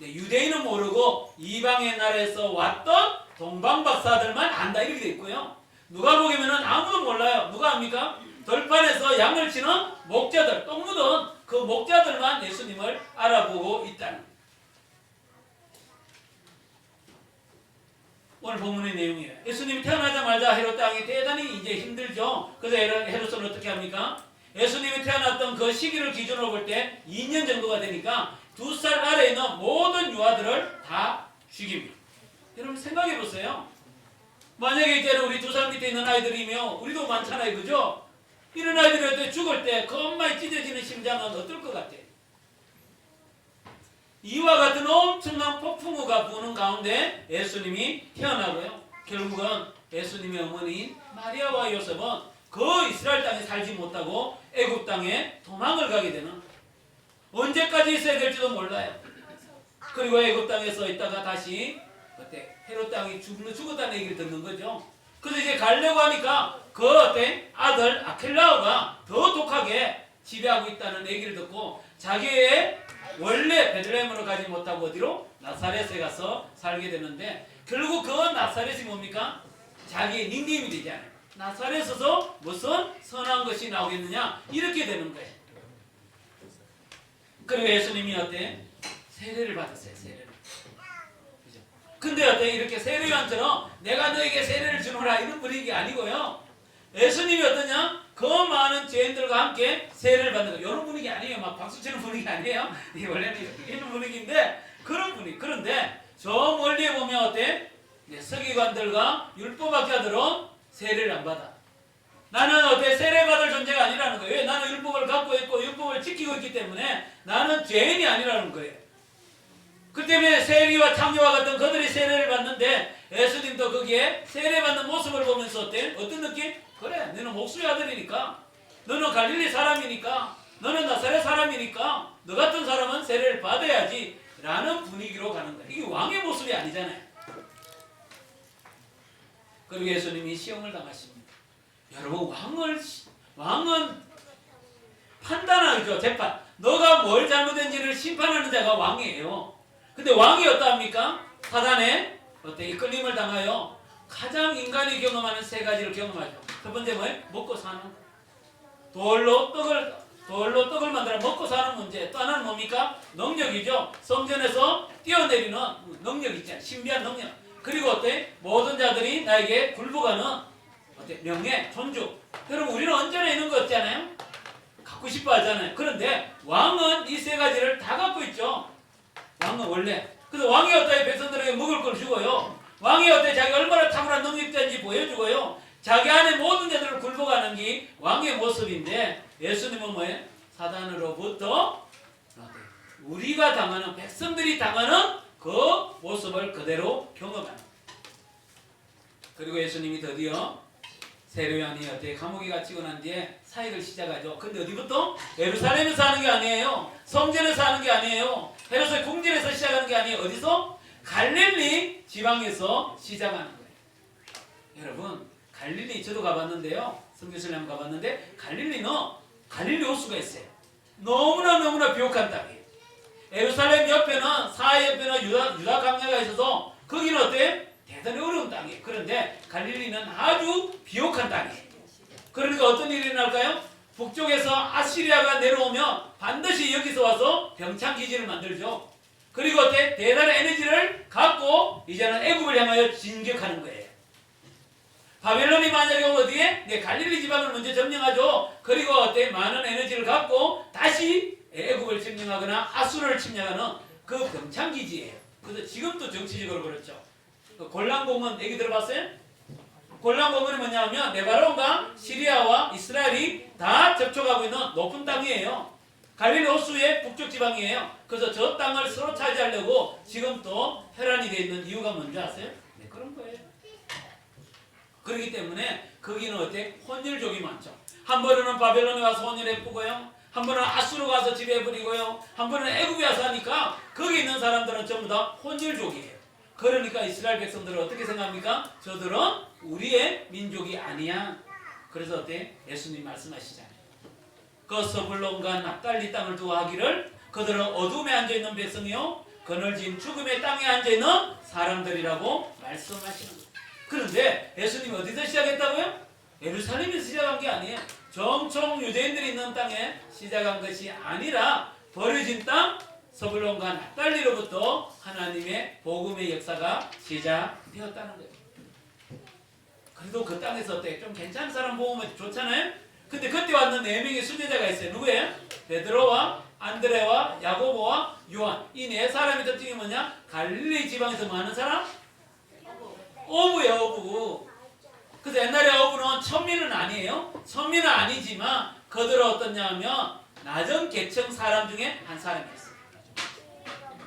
유대인은 모르고 이방의 나라에서 왔던 동방박사들만 안다 이렇게 돼 있고요. 누가 보기에는 아무도 몰라요. 누가 압니까? 들판에서 양을 치는 목자들, 똥 묻은 그 목자들만 예수님을 알아보고 있다는 거예요. 오늘 본문의 내용이에요. 예수님이 태어나자마자 헤롯 땅이 대단히 이제 힘들죠. 그래서 헤롯은 어떻게 합니까? 예수님이 태어났던 그 시기를 기준으로 볼 때 2년 정도가 되니까 2살 아래에 있는 모든 유아들을 다 죽입니다. 여러분 생각해 보세요. 만약에 이제는 우리 2살 밑에 있는 아이들이며 우리도 많잖아요. 그죠? 이런 아이들이 죽을 때 그 엄마의 찢어지는 심장은 어떨 것 같아요? 이와 같은 엄청난 폭풍우가 부는 가운데 예수님이 태어나고요. 결국은 예수님의 어머니인 마리아와 요셉은 그 이스라엘 땅에 살지 못하고 애굽 땅에 도망을 가게 되는, 언제까지 있어야 될지도 몰라요. 그리고 애굽 땅에서 있다가 다시 그때 헤롯 땅이 죽었다는 얘기를 듣는 거죠. 그래서 이제 가려고 하니까 그 아들 아켈라오가 더 독하게 지배하고 있다는 얘기를 듣고 자기의 원래 베들레헴으로 가지 못하고 어디로? 나사렛에 가서 살게 되는데, 결국 그 나사렛이 뭡니까? 자기의 닉네임이 되잖아요. 나사렛에서 무슨 선한 것이 나오겠느냐? 이렇게 되는 거예요. 그리고 예수님이 어때? 세례를 받았어요. 세례를. 그죠? 근데 어때? 이렇게 세례요한처럼 내가 너에게 세례를 주노라 이런 분위기 아니고요. 예수님이 어떠냐? 그 많은 죄인들과 함께 세례를 받는 거. 이런 분위기 아니에요. 막 박수 치는 분위기 아니에요. 이게 원래는 이런 분위기인데 그런 분위기. 그런데 저 멀리에 보면 어때? 서기관들과 율법학자들은 세례를 안 받아. 나는 어때? 세례받을 존재가 아니라는 거예요. 왜? 나는 율법을 갖고 있고 율법을 지키고 있기 때문에 나는 죄인이 아니라는 거예요. 그 때문에 세리와 창녀와 같은 그들이 세례를 받는데 예수님도 거기에 세례받는 모습을 보면서 어때? 어떤 느낌? 그래, 너는 목수의 아들이니까, 너는 갈릴리 사람이니까, 너는 나사렛 사람이니까 너 같은 사람은 세례를 받아야지 라는 분위기로 가는 거예요. 이게 왕의 모습이 아니잖아요. 그리고 예수님이 시험을 당하십니다. 여러분, 왕은 판단하죠. 재판. 너가 뭘 잘못했는지를 심판하는 자가 왕이에요. 근데 왕이 어떠합니까? 사단에 어때? 이끌림을 당하여 가장 인간이 경험하는 세 가지를 경험하죠. 첫 번째 뭐예요? 먹고 사는 거. 돌로 떡을 만들어 먹고 사는 문제. 또 하나는 뭡니까? 능력이죠. 성전에서 뛰어내리는 능력 있잖아요. 신비한 능력. 그리고 어때? 모든 자들이 나에게 굴복하는 어때? 명예, 존중. 여러분, 우리는 언제나 있는 거 없잖아요. 갖고 싶어 하잖아요. 그런데 왕은 이 세 가지를 다 갖고 있죠. 왕은 원래. 그래서 왕이 어때? 백성들에게 먹을 걸 주고요. 왕이 어때? 자기 얼마나 탁월한 능력자인지 보여주고요. 자기 안에 모든 자들을 굴복하는 게 왕의 모습인데, 예수님은 뭐예요? 사단으로부터 우리가 당하는, 백성들이 당하는 그 모습을 그대로 경험하는. 그리고 예수님이 드디어 세례요한이 어때? 감옥에 갇히고 난 뒤에 사역을 시작하죠. 근데 어디부터? 예루살렘에서 하는 게 아니에요. 성전에서 하는 게 아니에요. 헤롯의 궁전에서 시작하는 게 아니에요. 어디서? 갈릴리 지방에서 시작하는 거예요. 여러분, 갈릴리 저도 가봤는데요. 성교신랑 가봤는데 갈릴리 호수가 있어요. 너무나 비옥한 땅이에요. 예루살렘 옆에는 사해 옆에는 유다 강야가 있어서 거기는 어때? 대단히 어려운 땅이에요. 그런데 갈릴리는 아주 비옥한 땅이에요. 그러니까 어떤 일이 일어날까요? 북쪽에서 아시리아가 내려오면 반드시 여기서 와서 병창 기지를 만들죠. 그리고 어때? 대단한 에너지를 갖고 이제는 애굽을 향하여 진격하는 거예요. 바벨론이 만약에 오면 어디에? 갈릴리 지방을 먼저 점령하죠. 그리고 어때? 많은 에너지를 갖고 다시 애굽을 점령하거나 아수르를 침략하는 그 병창 기지예요. 그래서 지금도 정치적으로 그렇죠. 골란공원 얘기 들어봤어요? 골란공원이 뭐냐면 레바논과 시리아와 이스라엘이 다 접촉하고 있는 높은 땅이에요. 갈릴리 호수의 북쪽 지방이에요. 그래서 저 땅을 서로 차지하려고 지금 또 혈안이 되어 있는 이유가 뭔지 아세요? 네, 그런 거예요. 그렇기 때문에 거기는 어때? 혼혈족이 많죠. 한 번은 바벨론에 와서 혼혈해보고요. 한 번은 아수르가 와서 지배해버리고요. 한 번은 애굽에 와서 하니까 거기 있는 사람들은 전부 다 혼혈족이에요. 그러니까 이스라엘 백성들은 어떻게 생각합니까? 저들은 우리의 민족이 아니야. 그래서 어때? 예수님 말씀하시잖아요. 그 서불론과 납달리 땅을 두어 하기를 그들은 어둠에 앉아있는 백성이요 그늘진 죽음의 땅에 앉아있는 사람들이라고 말씀하시는 거예요. 그런데 예수님이 어디서 시작했다고요? 예루살렘에서 시작한 게 아니에요. 정통 유대인들이 있는 땅에 시작한 것이 아니라 버려진 땅 서불론과 납달리로부터 하나님의 복음의 역사가 시작되었다는 거예요. 그래도 그 땅에서 어때? 좀 괜찮은 사람 보면 좋잖아요? 근데 그때 왔는 4명의 수제자가 있어요. 누구예요? 베드로와 안드레와 야고보와 요한. 이 4사람의 특징이 뭐냐? 갈릴리 지방에서 뭐 하는 사람? 어부예요, 어부. 그래서 옛날에 어부는 천민은 아니에요. 천민은 아니지만 그들은 어떻냐 하면 낮은 계층 사람 중에 한 사람이었어요.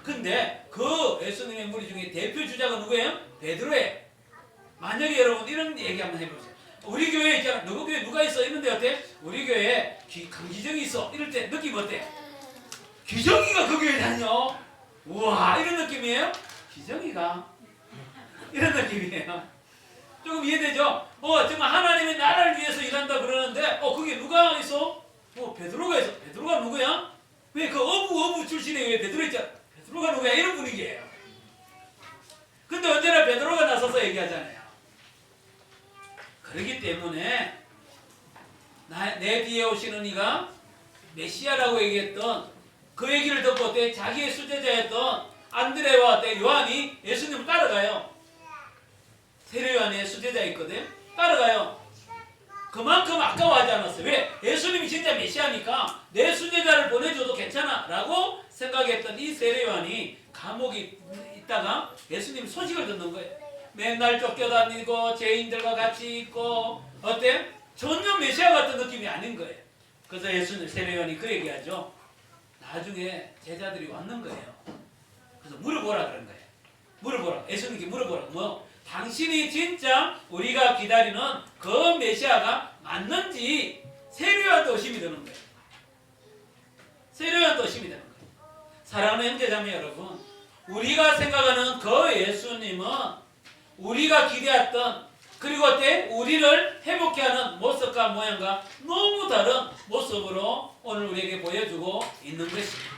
근데 그 예수님의 무리 중에 대표 주자가 누구예요? 베드로예요. 만약에 여러분 이런 얘기 한번 해보세요. 우리 교회에 있잖아. 누구 교회 누가 있어? 이런데 어때? 우리 교회에 강기정이 있어. 이럴 때 느낌 어때? 기정이가 그 교회 다녀. 우와, 이런 느낌이에요? 기정이가 이런 느낌이에요. 조금 이해되죠? 정말 하나님의 나라를 위해서 일한다 그러는데 그게 누가 있어? 베드로가 있어. 베드로가 누구야? 왜 그 어부 출신의 왜 베드로 있잖아. 베드로가 누구야? 이런 분위기예요. 근데 언제나 베드로가 나서서 얘기하잖아요. 그렇기 때문에 내 뒤에 오시는 이가 메시아라고 얘기했던 그 얘기를 듣고 어때? 자기의 수제자였던 안드레와 요한이 예수님을 따라가요. 세례요한의 수제자 있거든. 따라가요. 그만큼 아까워하지 않았어요. 왜? 예수님이 진짜 메시아니까 내 수제자를 보내줘도 괜찮아 라고 생각했던 이 세례요한이 감옥에 있다가 예수님 소식을 듣는 거예요. 맨날 쫓겨다니고 죄인들과 같이 있고 어때? 전혀 메시아 같은 느낌이 아닌 거예요. 그래서 예수님 세례요한이 그 얘기하죠. 나중에 제자들이 왔는 거예요. 그래서 물어보라 그런 거예요. 물어보라. 예수님께 물어보라. 뭐? 당신이 진짜 우리가 기다리는 그 메시아가 맞는지 세례요한도 의심이 드는 거예요. 세례요한도 의심이 되는 거예요. 사랑하는 형제자매 여러분, 우리가 생각하는 그 예수님은 우리가 기대했던 그리고 어때? 우리를 회복케 하는 모습과 모양과 너무 다른 모습으로 오늘 우리에게 보여주고 있는 것입니다.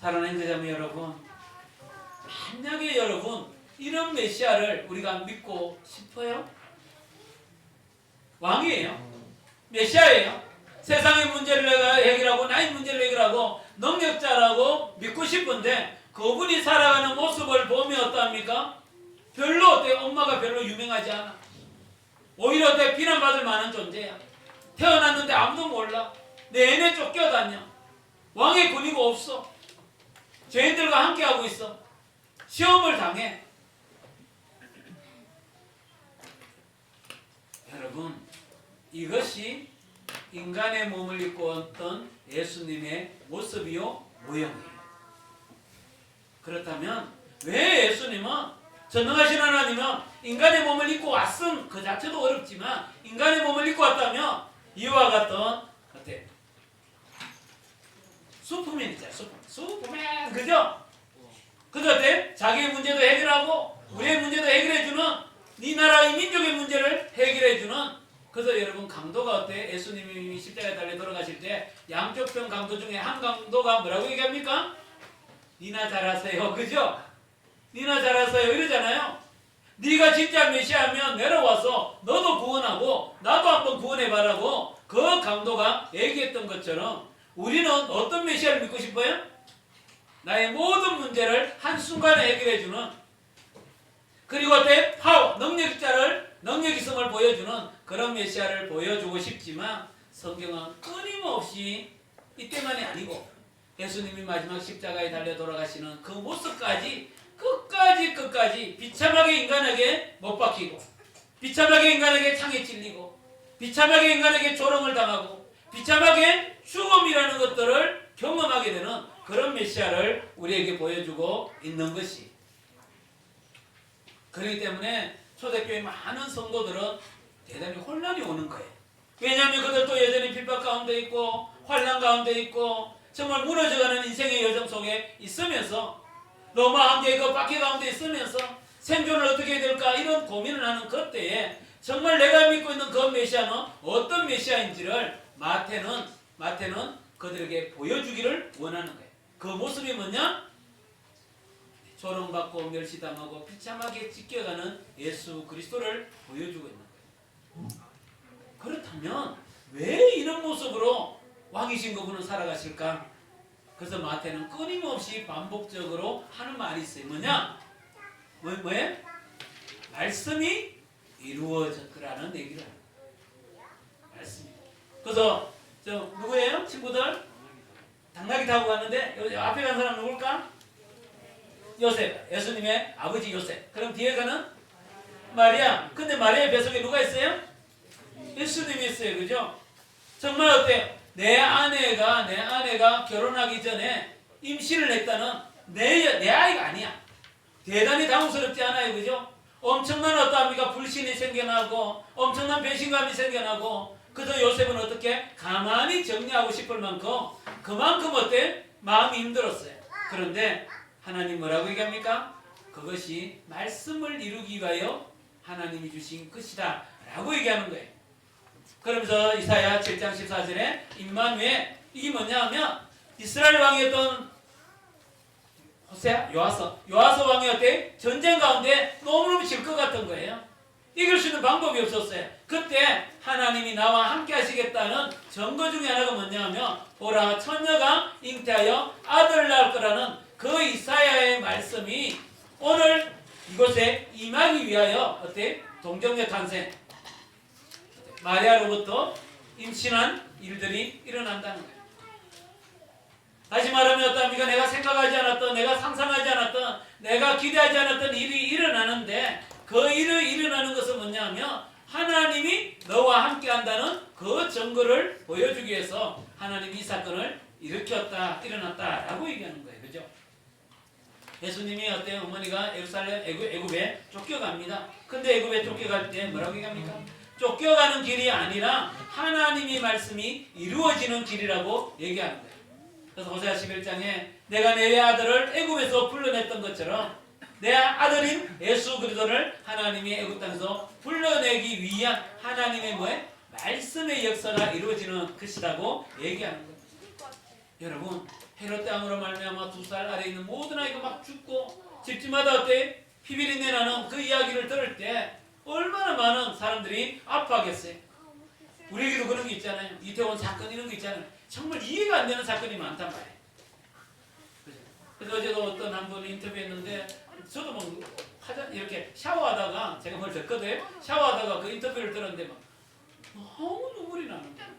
사랑하는 형제자매 여러분, 만약에 여러분 이런 메시아를 우리가 믿고 싶어요? 왕이에요. 메시아예요. 세상의 문제를 해결하고 나의 문제를 해결하고 능력자라고 믿고 싶은데 그분이 살아가는 모습을 보면 어떠합니까? 별로 어때? 엄마가 별로 유명하지 않아. 오히려 어때? 비난받을 만한 존재야. 태어났는데 아무도 몰라. 내내 쫓겨다녀. 왕의 권위가 없어. 죄인들과 함께하고 있어. 시험을 당해. 여러분, 이것이 인간의 몸을 입고 왔던 예수님의 모습이요 모형이에요. 그렇다면 왜 예수님은 전능하신 하나님은 인간의 몸을 입고 왔음 그 자체도 어렵지만 인간의 몸을 입고 왔다면 이와 같은 어때? 슈퍼맨 있잖아요. 슈퍼맨 그죠? 그죠 어때? 자기의 문제도 해결하고 우리의 문제도 해결해주는 네 나라의 민족의 문제를 해결해주는. 그래서 여러분 강도가 어때? 예수님이 십자가에 달려 돌아가실 때 양쪽 편 강도 중에 한 강도가 뭐라고 얘기합니까? 니나 잘하세요. 그죠? 니나 잘하세요. 이러잖아요. 네가 진짜 메시아면 내려와서 너도 구원하고 나도 한번 구원해봐라고 그 강도가 얘기했던 것처럼 우리는 어떤 메시아를 믿고 싶어요? 나의 모든 문제를 한순간에 해결해주는 그리고 어때? 파워, 능력 있음을 보여주는 그런 메시아를 보여주고 싶지만 성경은 끊임없이 이때만이 아니고 예수님이 마지막 십자가에 달려 돌아가시는 그 모습까지 끝까지 비참하게 인간에게 못 박히고 비참하게 인간에게 창에 찔리고 비참하게 인간에게 조롱을 당하고 비참하게 죽음이라는 것들을 경험하게 되는 그런 메시아를 우리에게 보여주고 있는 것이. 그렇기 때문에 초대교회 많은 성도들은 대단히 혼란이 오는 거예요. 왜냐하면 그들도 여전히 핍박 가운데 있고 환난 가운데 있고 정말 무너져가는 인생의 여정 속에 있으면서 너무 한계 그 박해 가운데 있으면서 생존을 어떻게 해야 될까 이런 고민을 하는 그때에 정말 내가 믿고 있는 그 메시아는 어떤 메시아인지를 마태는 그들에게 보여주기를 원하는 거예요. 그 모습이 뭐냐? 조롱받고 멸시당하고 비참하게 찢겨가는 예수 그리스도를 보여주고 있는 거예요. 그렇다면 왜 이런 모습으로 왕이신 그분은 살아가실까? 그래서 마태는 끊임없이 반복적으로 하는 말이 있어요. 뭐냐? 뭐예요? 말씀이 이루어졌더라는 얘기를 하는 거예요. 말씀이. 그래서 저 누구예요? 친구들? 당나귀 타고 갔는데 여기 앞에 간 사람 누굴까? 요셉. 예수님의 아버지 요셉. 그럼 뒤에 가는 마리아. 근데 마리아의 뱃속에 누가 있어요? 예수님이 있어요. 그죠? 정말 어때요? 내 아내가 결혼하기 전에 임신을 했다는 내 아이가 아니야. 대단히 당황스럽지 않아요. 그죠? 엄청난 어떠합니까? 불신이 생겨나고 엄청난 배신감이 생겨나고 그래서 요셉은 어떻게? 가만히 정리하고 싶을 만큼 그만큼 어때? 마음이 힘들었어요. 그런데 하나님 뭐라고 얘기합니까? 그것이 말씀을 이루기 위하여 하나님이 주신 것이다 라고 얘기하는 거예요. 그러면서 이사야 7장 14절에 임마누엘, 이게 뭐냐 하면 이스라엘 왕이었던 호세아? 요아서 왕이었대. 전쟁 가운데 너무너무 질 것 같은 거예요. 이길 수 있는 방법이 없었어요. 그때 하나님이 나와 함께 하시겠다는 증거 중에 하나가 뭐냐 하면 보라 처녀가 잉태하여 아들을 낳을 거라는 그 이사야의 말씀이 오늘 이곳에 임하기 위하여 어때? 동정녀 탄생, 마리아로부터 임신한 일들이 일어난다는 거예요. 다시 말하면 어떠합니까? 내가 생각하지 않았던, 내가 상상하지 않았던, 내가 기대하지 않았던 일이 일어나는데 그 일이 일어나는 것은 뭐냐면 하나님이 너와 함께 한다는 그 증거를 보여주기 위해서 하나님이 이 사건을 일으켰다, 일어났다라고 얘기하는 거예요. 그죠? 예수님이 어때요? 어머니가 예루살렘 애굽에 쫓겨갑니다. 근데 애굽에 쫓겨갈 때 뭐라고 얘기합니까? 쫓겨가는 길이 아니라 하나님이 말씀이 이루어지는 길이라고 얘기하는 거예요. 그래서 호세아 11장에 내가 내 아들을 애굽에서 불러냈던 것처럼 내 아들인 예수 그리스도를 하나님이 애굽 땅에서 불러내기 위한 하나님의 뭐에? 말씀의 역사가 이루어지는 것이라고 얘기하는 거예요. 여러분 헤롯 왕으로 말미암아 2살 아래 있는 모든 아이가 막 죽고 집집마다 어때? 피비린내 나는 그 이야기를 들을 때 얼마나 많은 사람들이 아파하겠어요. 우리에게도 그런 게 있잖아요. 이태원 사건 이런 거 있잖아요. 정말 이해가 안 되는 사건이 많단 말이에요. 그래서 어제도 어떤 한 분이 인터뷰했는데 저도 막 이렇게 샤워하다가 제가 뭘 듣거든요. 샤워하다가 그 인터뷰를 들었는데 막 너무 눈물이 나는 거예요.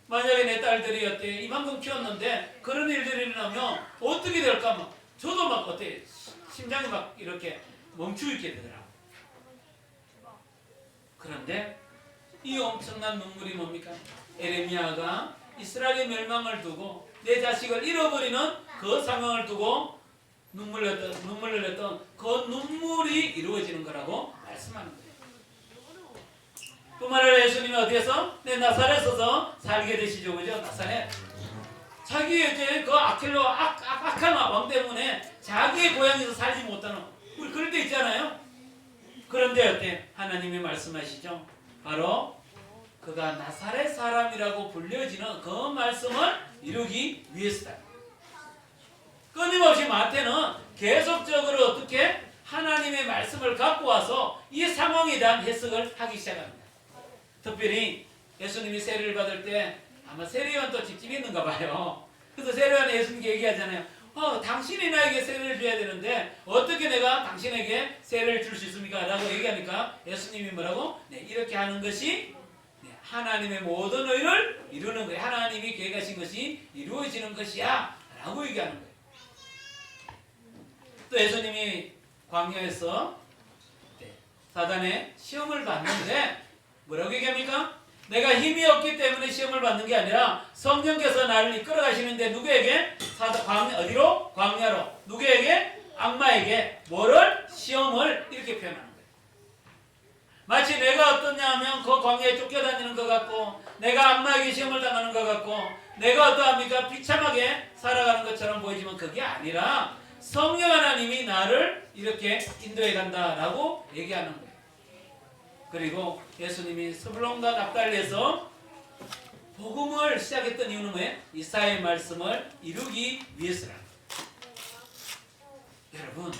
만약에 내 딸들이 어때 이만큼 키웠는데 그런 일들이 일어나면 어떻게 될까 막 저도 막 어때 심장이 막 이렇게 멈추게 되더라고요. 그런데 이 엄청난 눈물이 뭡니까? 에레미야가 이스라엘의 멸망을 두고 내 자식을 잃어버리는 그 상황을 두고 눈물을 흘렸던 그 눈물이 이루어지는 거라고 말씀하는 거예요. 뿐만 아니라 예수님이 어디에서? 내 나사렛에서 살게 되시죠. 그죠? 나사렛. 자기의 이제 그 악한 왕 때문에 자기의 고향에서 살지 못하는 우리 그럴 때 있잖아요. 그런데 어때? 하나님이 말씀하시죠. 바로 그가 나사렛 사람이라고 불려지는 그 말씀을 이루기 위해서다. 끊임없이 마태는 계속적으로 어떻게 하나님의 말씀을 갖고 와서 이 상황에 대한 해석을 하기 시작합니다. 특별히 예수님이 세례를 받을 때 아마 세례요한 또 집집이 있는가 봐요. 그래서 세례요한에 예수님께 얘기하잖아요. 당신이 나에게 세례를 줘야 되는데 어떻게 내가 당신에게 세례를 줄 수 있습니까? 라고 얘기하니까 예수님이 뭐라고? 네, 이렇게 하는 것이 하나님의 모든 의를 이루는 거예요. 하나님이 계획하신 것이 이루어지는 것이야 라고 얘기하는 거예요. 또 예수님이 광야에서 사단의 시험을 받는데 뭐라고 얘기합니까? 내가 힘이 없기 때문에 시험을 받는 게 아니라 성령께서 나를 이끌어 가시는데 누구에게? 어디로? 광야로. 누구에게? 악마에게. 뭐를? 시험을 이렇게 표현하는 거예요. 마치 내가 어떠냐 하면 그 광야에 쫓겨다니는 것 같고 내가 악마에게 시험을 당하는 것 같고 내가 어떠합니까? 비참하게 살아가는 것처럼 보이지만 그게 아니라 성령 하나님이 나를 이렇게 인도해 간다라고 얘기하는 거예요. 그리고 예수님이 스불론과 납달리에서 복음을 시작했던 이유는 뭐예요? 이사야의 말씀을 이루기 위해서라는 거예요. 여러분,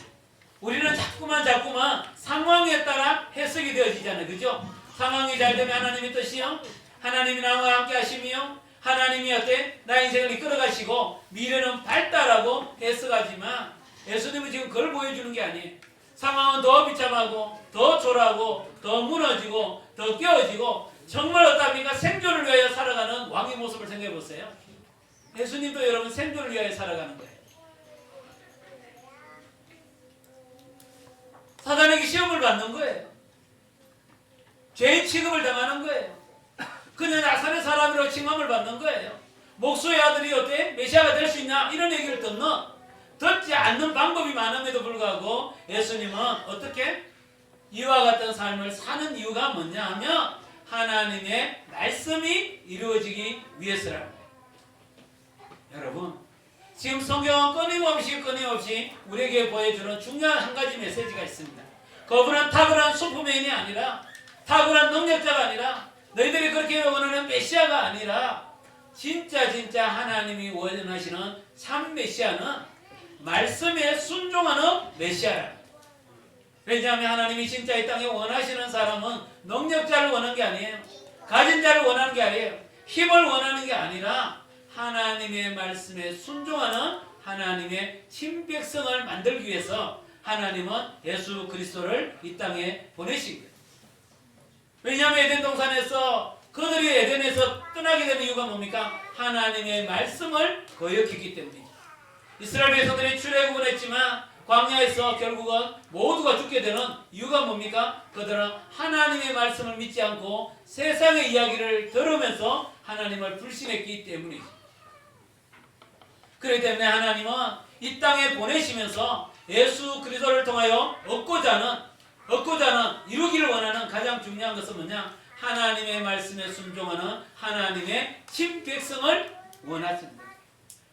우리는 자꾸만 상황에 따라 해석이 되어지잖아요. 그죠? 상황이 잘 되면 하나님의 뜻이요, 하나님이 나와 함께 하심이요, 하나님이 어때? 나 인생을 이끌어가시고 미래는 밝다라고 해석하지만 예수님은 지금 그걸 보여주는 게 아니에요. 상황은 더 비참하고 더 초라하고 더 무너지고 더 깨어지고 정말 어떻습니까? 생존을 위하여 살아가는 왕의 모습을 생각해 보세요. 예수님도 여러분 생존을 위하여 살아가는 거예요. 사단에게 시험을 받는 거예요. 죄인 취급을 당하는 거예요. 그냥 나사렛 사람이라고 칭함을 받는 거예요. 목수의 아들이 어때? 메시아가 될 수 있냐? 이런 얘기를 듣지 않는 방법이 많음에도 불구하고 예수님은 어떻게? 이와 같은 삶을 사는 이유가 뭐냐 하면 하나님의 말씀이 이루어지기 위해서라고. 여러분, 지금 성경은 끊임없이 우리에게 보여주는 중요한 한 가지 메시지가 있습니다. 그분은 탁월한 슈퍼맨이 아니라, 탁월한 능력자가 아니라, 너희들이 그렇게 원하는 메시아가 아니라 진짜 하나님이 원하시는 참 메시아는 말씀에 순종하는 메시아라. 왜냐하면 하나님이 진짜 이 땅에 원하시는 사람은 능력자를 원하는 게 아니에요. 가진 자를 원하는 게 아니에요. 힘을 원하는 게 아니라 하나님의 말씀에 순종하는 하나님의 친백성을 만들기 위해서 하나님은 예수 그리스도를 이 땅에 보내신 거예요. 왜냐하면 에덴 동산에서 그들이 에덴에서 떠나게 되는 이유가 뭡니까? 하나님의 말씀을 거역했기 때문이죠. 이스라엘 백성들이 출애굽을 광야에서 결국은 모두가 죽게 되는 이유가 뭡니까? 그들은 하나님의 말씀을 믿지 않고 세상의 이야기를 들으면서 하나님을 불신했기 때문이죠. 그렇기 때문에 하나님은 이 땅에 보내시면서 예수 그리스도를 통하여 얻고자 하는 이루기를 원하는 가장 중요한 것은 뭐냐? 하나님의 말씀에 순종하는 하나님의 친백성을 원하십니다.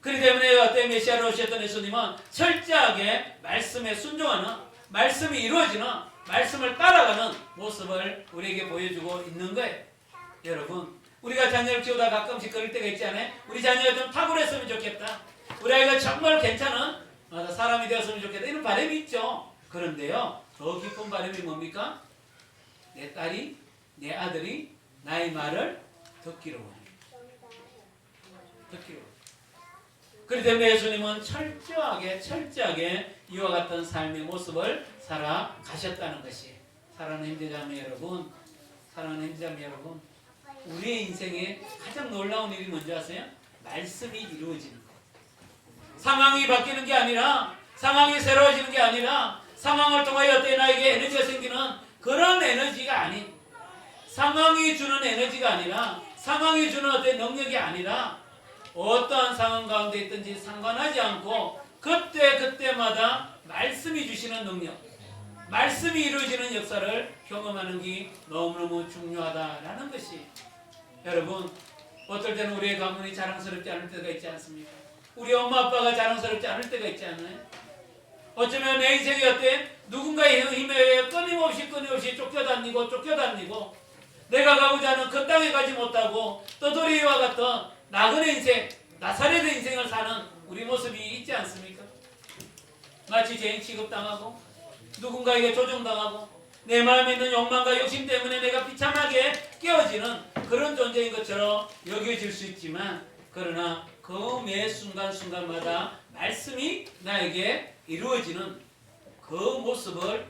그렇기 때문에 어때 메시아로 오셨던 예수님은 철저하게 말씀에 순종하는, 말씀이 이루어지는, 말씀을 따라가는 모습을 우리에게 보여주고 있는 거예요. 여러분, 우리가 자녀를 키우다 가끔씩 그럴 때가 있지 않아요? 우리 자녀가 좀 탁월했으면 좋겠다, 우리 아이가 정말 괜찮은 사람이 되었으면 좋겠다, 이런 바람이 있죠. 그런데요, 더 깊은 바람이 뭡니까? 내 딸이, 내 아들이 나의 말을 듣기로 원해요. 듣기로. 그렇기 때문에 예수님은 철저하게 이와 같은 삶의 모습을 살아가셨다는 것이, 사랑하는 형제자매 여러분, 우리의 인생에 가장 놀라운 일이 뭔지 아세요? 말씀이 이루어지는 것. 상황이 바뀌는 게 아니라, 상황이 새로워지는 게 아니라, 상황을 통하여 어때 나에게 에너지가 생기는 그런 에너지가 아닌, 상황이 주는 에너지가 아니라, 상황이 주는 어떤 능력이 아니라, 어떠한 상황 가운데 있든지 상관하지 않고 그때마다 말씀이 주시는 능력, 말씀이 이루어지는 역사를 경험하는 게 너무너무 중요하다라는 것이, 여러분, 어떨 때는 우리의 가문이 자랑스럽지 않을 때가 있지 않습니까? 우리 엄마 아빠가 자랑스럽지 않을 때가 있지 않나요? 어쩌면 내 인생이 어때? 누군가의 힘에 의해 끊임없이 쫓겨다니고 내가 가고자 하는 그 땅에 가지 못하고 떠돌이와 같은 나그네 인생, 나사렛의 인생을 사는 우리 모습이 있지 않습니까? 마치 죄인 취급당하고 누군가에게 조종당하고 내 마음에 있는 욕망과 욕심 때문에 내가 비참하게 깨어지는 그런 존재인 것처럼 여겨질 수 있지만, 그러나 그 매 순간순간마다 말씀이 나에게 이루어지는 그 모습을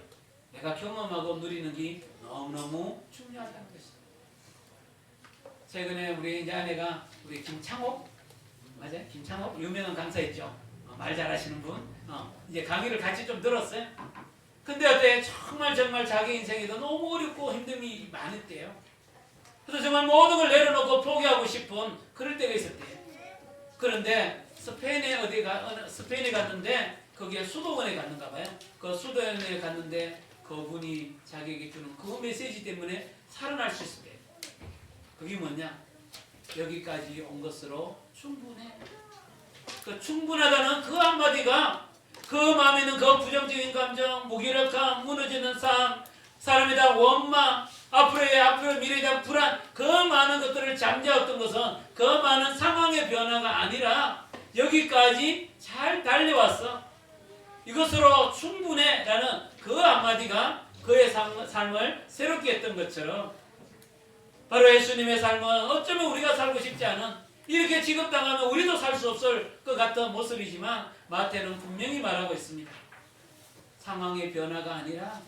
내가 경험하고 누리는 게 너무너무 중요하다는 것입니다. 최근에 우리 이제 아내가 우리 김창옥, 맞아요? 김창옥 유명한 강사 있죠? 말 잘하시는 분. 이제 강의를 같이 좀 들었어요. 근데 어때? 정말 자기 인생에도 너무 어렵고 힘듦이 많았대요. 그래서 정말 모든 걸 내려놓고 포기하고 싶은 그럴 때가 있었대요. 그런데 스페인에 갔는데 거기에 수도원에 갔는가 봐요. 그 수도원에 갔는데 그분이 자기에게 주는 그 메시지 때문에 살아날 수 있었대요. 그게 뭐냐? 여기까지 온 것으로 충분해. 그 충분하다는 그 한마디가 그 마음에 있는 그 부정적인 감정, 무기력함, 무너지는 삶, 사람에 대한 원망, 앞으로의 미래에 대한 불안, 그 많은 것들을 잠재웠던 것은 그 많은 상황의 변화가 아니라 여기까지 잘 달려왔어. 이것으로 충분해라는 그 한마디가 그의 삶을 새롭게 했던 것처럼 바로 예수님의 삶은 어쩌면 우리가 살고 싶지 않은 이렇게 취급당하면 우리도 살 수 없을 것 같은 모습이지만 마태는 분명히 말하고 있습니다. 상황의 변화가 아니라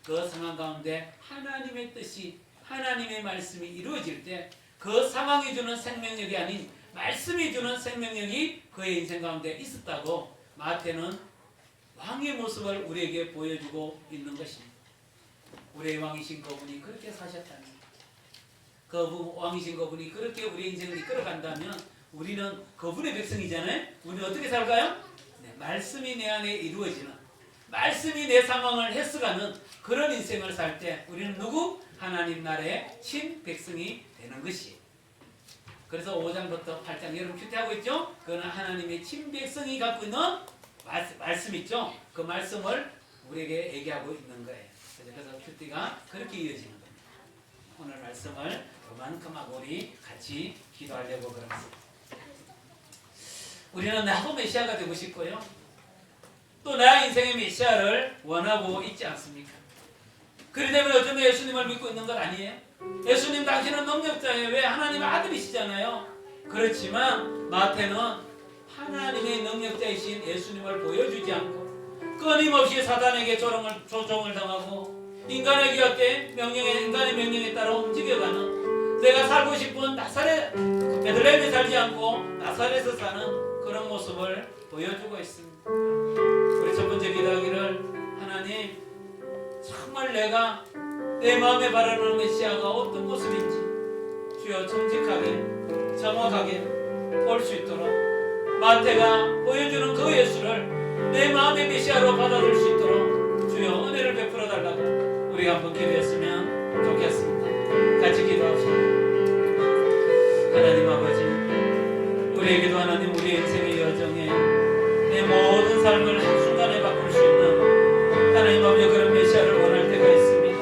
그 상황 가운데 하나님의 뜻이 하나님의 말씀이 이루어질 때 그 상황이 주는 생명력이 아닌 말씀이 주는 생명력이 그의 인생 가운데 있었다고 마태는 왕의 모습을 우리에게 보여주고 있는 것입니다. 우리의 왕이신 그분이 그렇게 사셨다면 그 왕이신 그분이 그렇게 우리의 인생을 이끌어간다면 우리는 그분의 백성이잖아요. 우리는 어떻게 살까요? 네, 말씀이 내 안에 이루어지는 말씀이 내 상황을 해석하는 그런 인생을 살 때 우리는 누구? 하나님 나라의 친백성이 되는 것이. 그래서 5장부터 8장 여러분 큐티하고 있죠? 그거는 하나님의 친백성이 갖고 있는 말씀 있죠? 그 말씀을 우리에게 얘기하고 있는 거예요. 그래서 큐티가 그렇게 이어지는 겁니다. 오늘 말씀을 그만큼하고 우리 같이 기도하려고 그럽니다. 우리는 나도 메시아가 되고 싶고요. 또 나 인생의 메시아를 원하고 있지 않습니까? 그렇기 때문에 어쩌면 예수님을 믿고 있는 것 아니에요? 예수님 당신은 능력자예요. 왜? 하나님의 아들이시잖아요. 그렇지만 마태는 하나님의 능력자이신 예수님을 보여주지 않고 끊임없이 사단에게 조종을 당하고 인간의 기업에 인간의 명령에 따라 움직여가는 내가 살고 싶은 나사렛 베들레헴에 살지 않고 나사렛에서 사는 그런 모습을 보여주고 있습니다. 우리 첫 번째 기도하기를 하나님 정말 내가 내 마음에 바라는 메시아가 어떤 모습인지 주여 정직하게 정확하게 볼 수 있도록 마태가 보여주는 그 예수를 내 마음의 메시아로 받아들일 수 있도록 주여 은혜를 베풀어 달라고 우리가 한번 기도했으면 좋겠습니다. 같이 기도합시다. 하나님 아버지 우리에게도 하나님 우리 인생의 여정에 내 모든 삶을 한순간에 바꿀 수 있는 하나님 아버지 그런 메시아를 원할 때가 있습니다.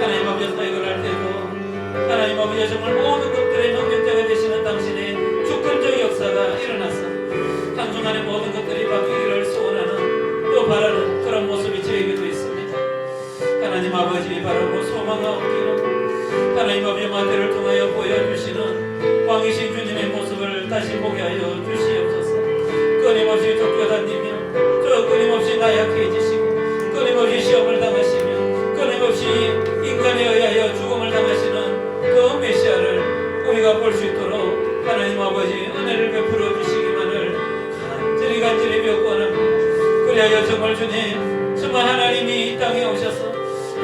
하나님 아버지 사역을 할 때도 하나님 아버지 정말 모든 것들의 능력자가 되시는 당신의 주권적 역사가 일어나서 한순간에 모든 것들이 바뀌기를 소원하는 또 바라는 그런 모습이 저에게도 있습니다. 하나님 아버지 바라고 소망하옵기로 하나님 아버지 마태를 통하여 보여주시는 왕이신 주님의 모습을 다시 보게 하여 주시옵소서. 끊임없이 쫓겨다니며 저 끊임없이 나약해지시고 끊임없이 시험을 당하시며 끊임없이 인간에 의하여 죽음을 당하시는 그 메시아를 우리가 볼 수 있도록 하나님 아버지 은혜를 베풀어 주시기만을 간절히 벽권합니다. 그리하여 정말 주님 정말 하나님이 이 땅에 오셔서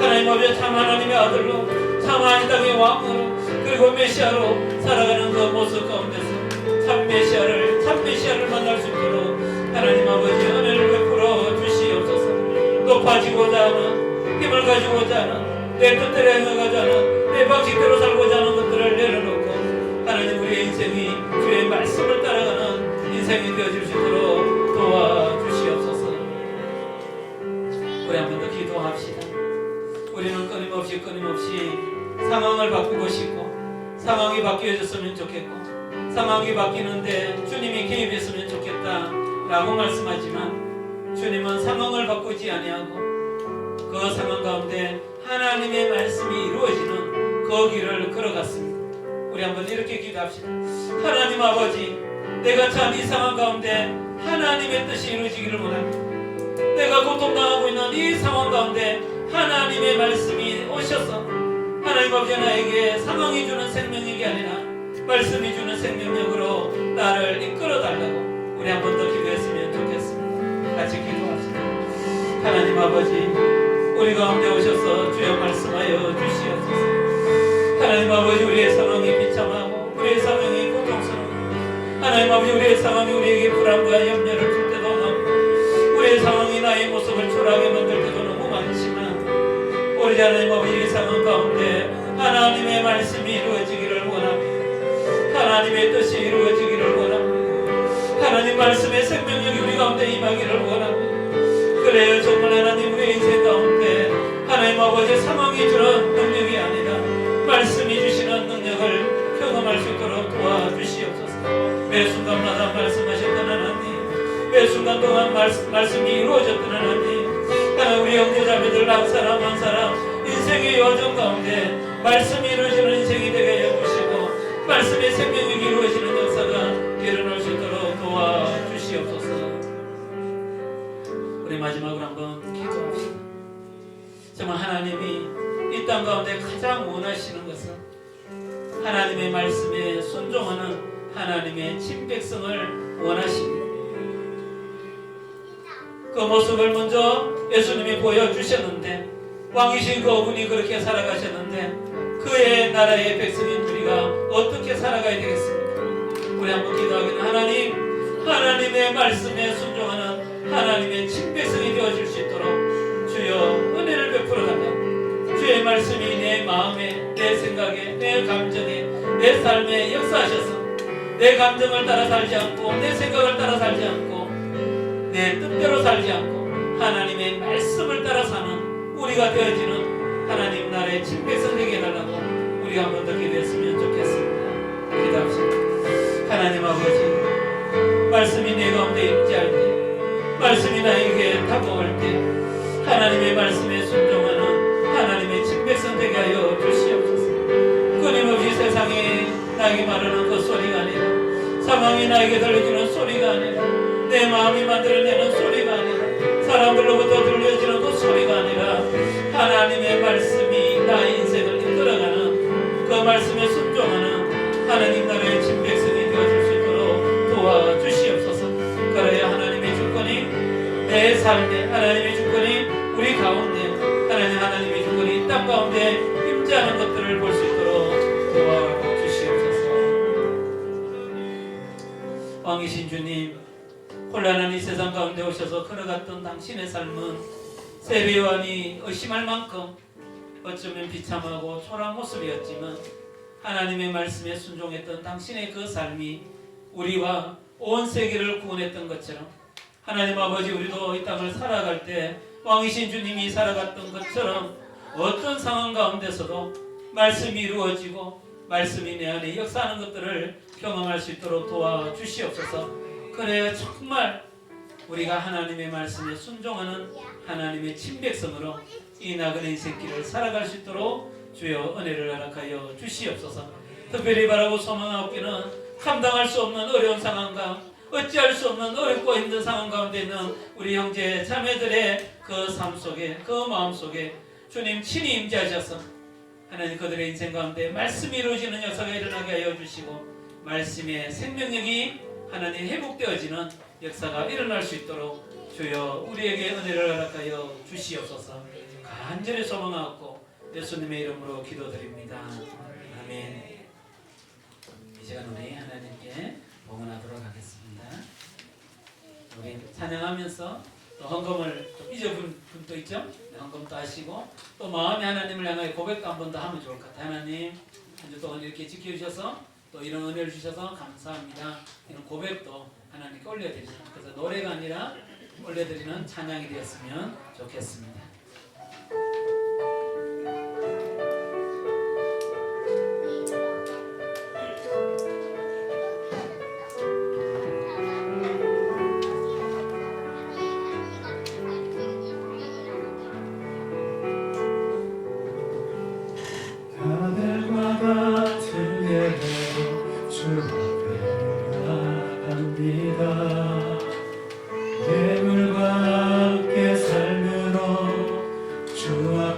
하나님 아버지 참 하나님의 아들로 참 이 땅의 왕으로 그리고 메시아로 살아가는 그 모습 가운데서 참 메시아를 만날 수 있도록 하나님 아버지 은혜를 베풀어 주시옵소서. 높아지고자 하는 힘을 가지고자 하는 내 뜻대로 행하고자 하는 내 방식대로 살고자 하는 것들을 내려놓고 하나님 우리의 인생이 주의 말씀을 따라가는 인생이 되어질 수 있도록 도와주시옵소서. 우리 한 번 더 기도합시다. 우리는 끊임없이 상황을 바꾸고 싶고 상황이 바뀌어졌으면 좋겠고 상황이 바뀌는데 주님이 개입했으면 좋겠다 라고 말씀하지만 주님은 상황을 바꾸지 아니하고 그 상황 가운데 하나님의 말씀이 이루어지는 그 길을 걸어갔습니다. 우리 한번 이렇게 기도합시다. 하나님 아버지 내가 참 이 상황 가운데 하나님의 뜻이 이루어지기를 원합니다. 내가 고통당하고 있는 이 상황 가운데 하나님의 말씀이 오셔서 하나님 아버지 나에게 상황이 주는 생명력이 아니라 말씀이 주는 생명력으로 나를 이끌어 달라고 우리 한 번 더 기도했으면 좋겠습니다. 같이 기도합시다. 하나님 아버지 우리 가운데 오셔서 주여 말씀하여 주시옵소서. 하나님 아버지 우리의 상황이 비참하고 우리의 상황이 고통스러워 하나님 아버지 우리의 상황이 우리에게 불안과 염려를 줄 때도 많고 우리의 상황이 나의 모습을 초라하게 만들 때도 너무 많지만 우리 하나님 아버지 이 상황 가운데 하나님의 말씀이 이루어지기를 원합니다. 하나님의 뜻이 이루어지기를 원합니다. 하나님 말씀의 생명력이 우리 가운데 임하기를 원합니다. 그래요 정말 하나님 우리 인생 가운데 하나님 아버지 상황이 주는 능력이 아니라 말씀이 주시는 능력을 경험할 수 있도록 도와주시옵소서. 매 순간마다 말씀하셨던 하나님 매 순간 동안 말씀이 이루어졌던 하나님, 하나님 우리 형제자매들 한 사람 한 사람 인생의 여정 가운데 말씀이 이루어지는 인생이 되게 해주시고 말씀의 생명이 이루어지는 역사가 일어날 수 있도록 도와주시옵소서. 우리 마지막으로 한번 기도합시다. 정말 하나님이 이 땅 가운데 가장 원하시는 것은 하나님의 말씀에 순종하는 하나님의 친백성을 원하십니다. 그 모습을 먼저 예수님이 보여주셨는데 왕이신 그분이 그렇게 살아가셨는데 그의 나라의 백성인 우리가 어떻게 살아가야 되겠습니까? 우리 한번 기도하기는 하나님, 하나님의 말씀에 순종하는 하나님의 친백성이 되어질 수 있도록 주여 은혜를 베풀어 달라. 주의 말씀이 내 마음에, 내 생각에, 내 감정에, 내 삶에 역사하셔서 내 감정을 따라 살지 않고 내 생각을 따라 살지 않고 내 뜻대로 살지 않고 하나님의 말씀을 따라 사는 우리가 되어지는 하나님 나라의 친백성 되게 해달라고 우리 한 번 더 기도했으면 좋겠습니다. 기도합시다. 하나님 아버지, 말씀이 내 가운데 임재할 때, 말씀이 나에게 다가올 때 하나님의 말씀에 순종하는 하나님의 친백성 되게 하여 주시옵소서. 끊임없이 세상에 나에게 말하는 그 소리가 아니라, 상황이 나에게 들려주는 소리가 아니라, 내 마음이 만들어내는 소리가 아니라, 사람들로부터 들려지는 그 소리가 아니라 하나님의 말씀이 나의 인생을 이끌어가는 그 말씀에 순종하는 하나님 나라의 친백성이 되어줄 수 있도록 도와주시옵소서. 그래야 하나님의 주권이 내 삶에, 하나님의 주권이 우리 가운데, 하나님의 주권이 이 땅 가운데 임재하는 것들을 볼 수 있도록 도와주시옵소서. 왕이신 주님, 혼란한 이 세상 가운데 오셔서 걸어갔던 당신의 삶은 세례요한이 의심할 만큼 어쩌면 비참하고 초라한 모습이었지만 하나님의 말씀에 순종했던 당신의 그 삶이 우리와 온 세계를 구원했던 것처럼 하나님 아버지, 우리도 이 땅을 살아갈 때 왕이신 주님이 살아갔던 것처럼 어떤 상황 가운데서도 말씀이 이루어지고 말씀이 내 안에 역사하는 것들을 경험할 수 있도록 도와주시옵소서. 그래야 정말 우리가 하나님의 말씀에 순종하는 하나님의 친백성으로 이 나그네 인생길을 살아갈 수 있도록 주여 은혜를 허락하여 주시옵소서. 특별히 바라고 소망하옵기는 감당할 수 없는 어려운 상황과 어찌할 수 없는 어렵고 힘든 상황 가운데 있는 우리 형제 자매들의 그 삶 속에, 그 마음 속에 주님 친히 임재하셔서 하나님 그들의 인생 가운데 말씀이 이루어지는 역사가 일어나게 하여 주시고 말씀의 생명력이 하나님 회복되어지는 역사가 일어날 수 있도록 주여 우리에게 은혜를 허락하여 주시옵소서. 간절히 소망하고 예수님의 이름으로 기도드립니다. 아멘. 이 시간 우리 하나님께 봉헌하도록 하겠습니다. 우리 찬양하면서 또 헌금을 좀 잊어본 분도 있죠? 네, 헌금도 하시고 또 마음의 하나님을 향하여 고백도 한 번 더 하면 좋을 것 같아요. 하나님, 한 주 동안 이렇게 지켜주셔서 또 이런 은혜를 주셔서 감사합니다. 이런 고백도 하나님께 올려드리는, 그래서 노래가 아니라 올려드리는 찬양이 되었으면 좋겠습니다. 하늘과 같은 예배로 주 앞에 나갑니다. 예물과 함께 삶으로 주 앞에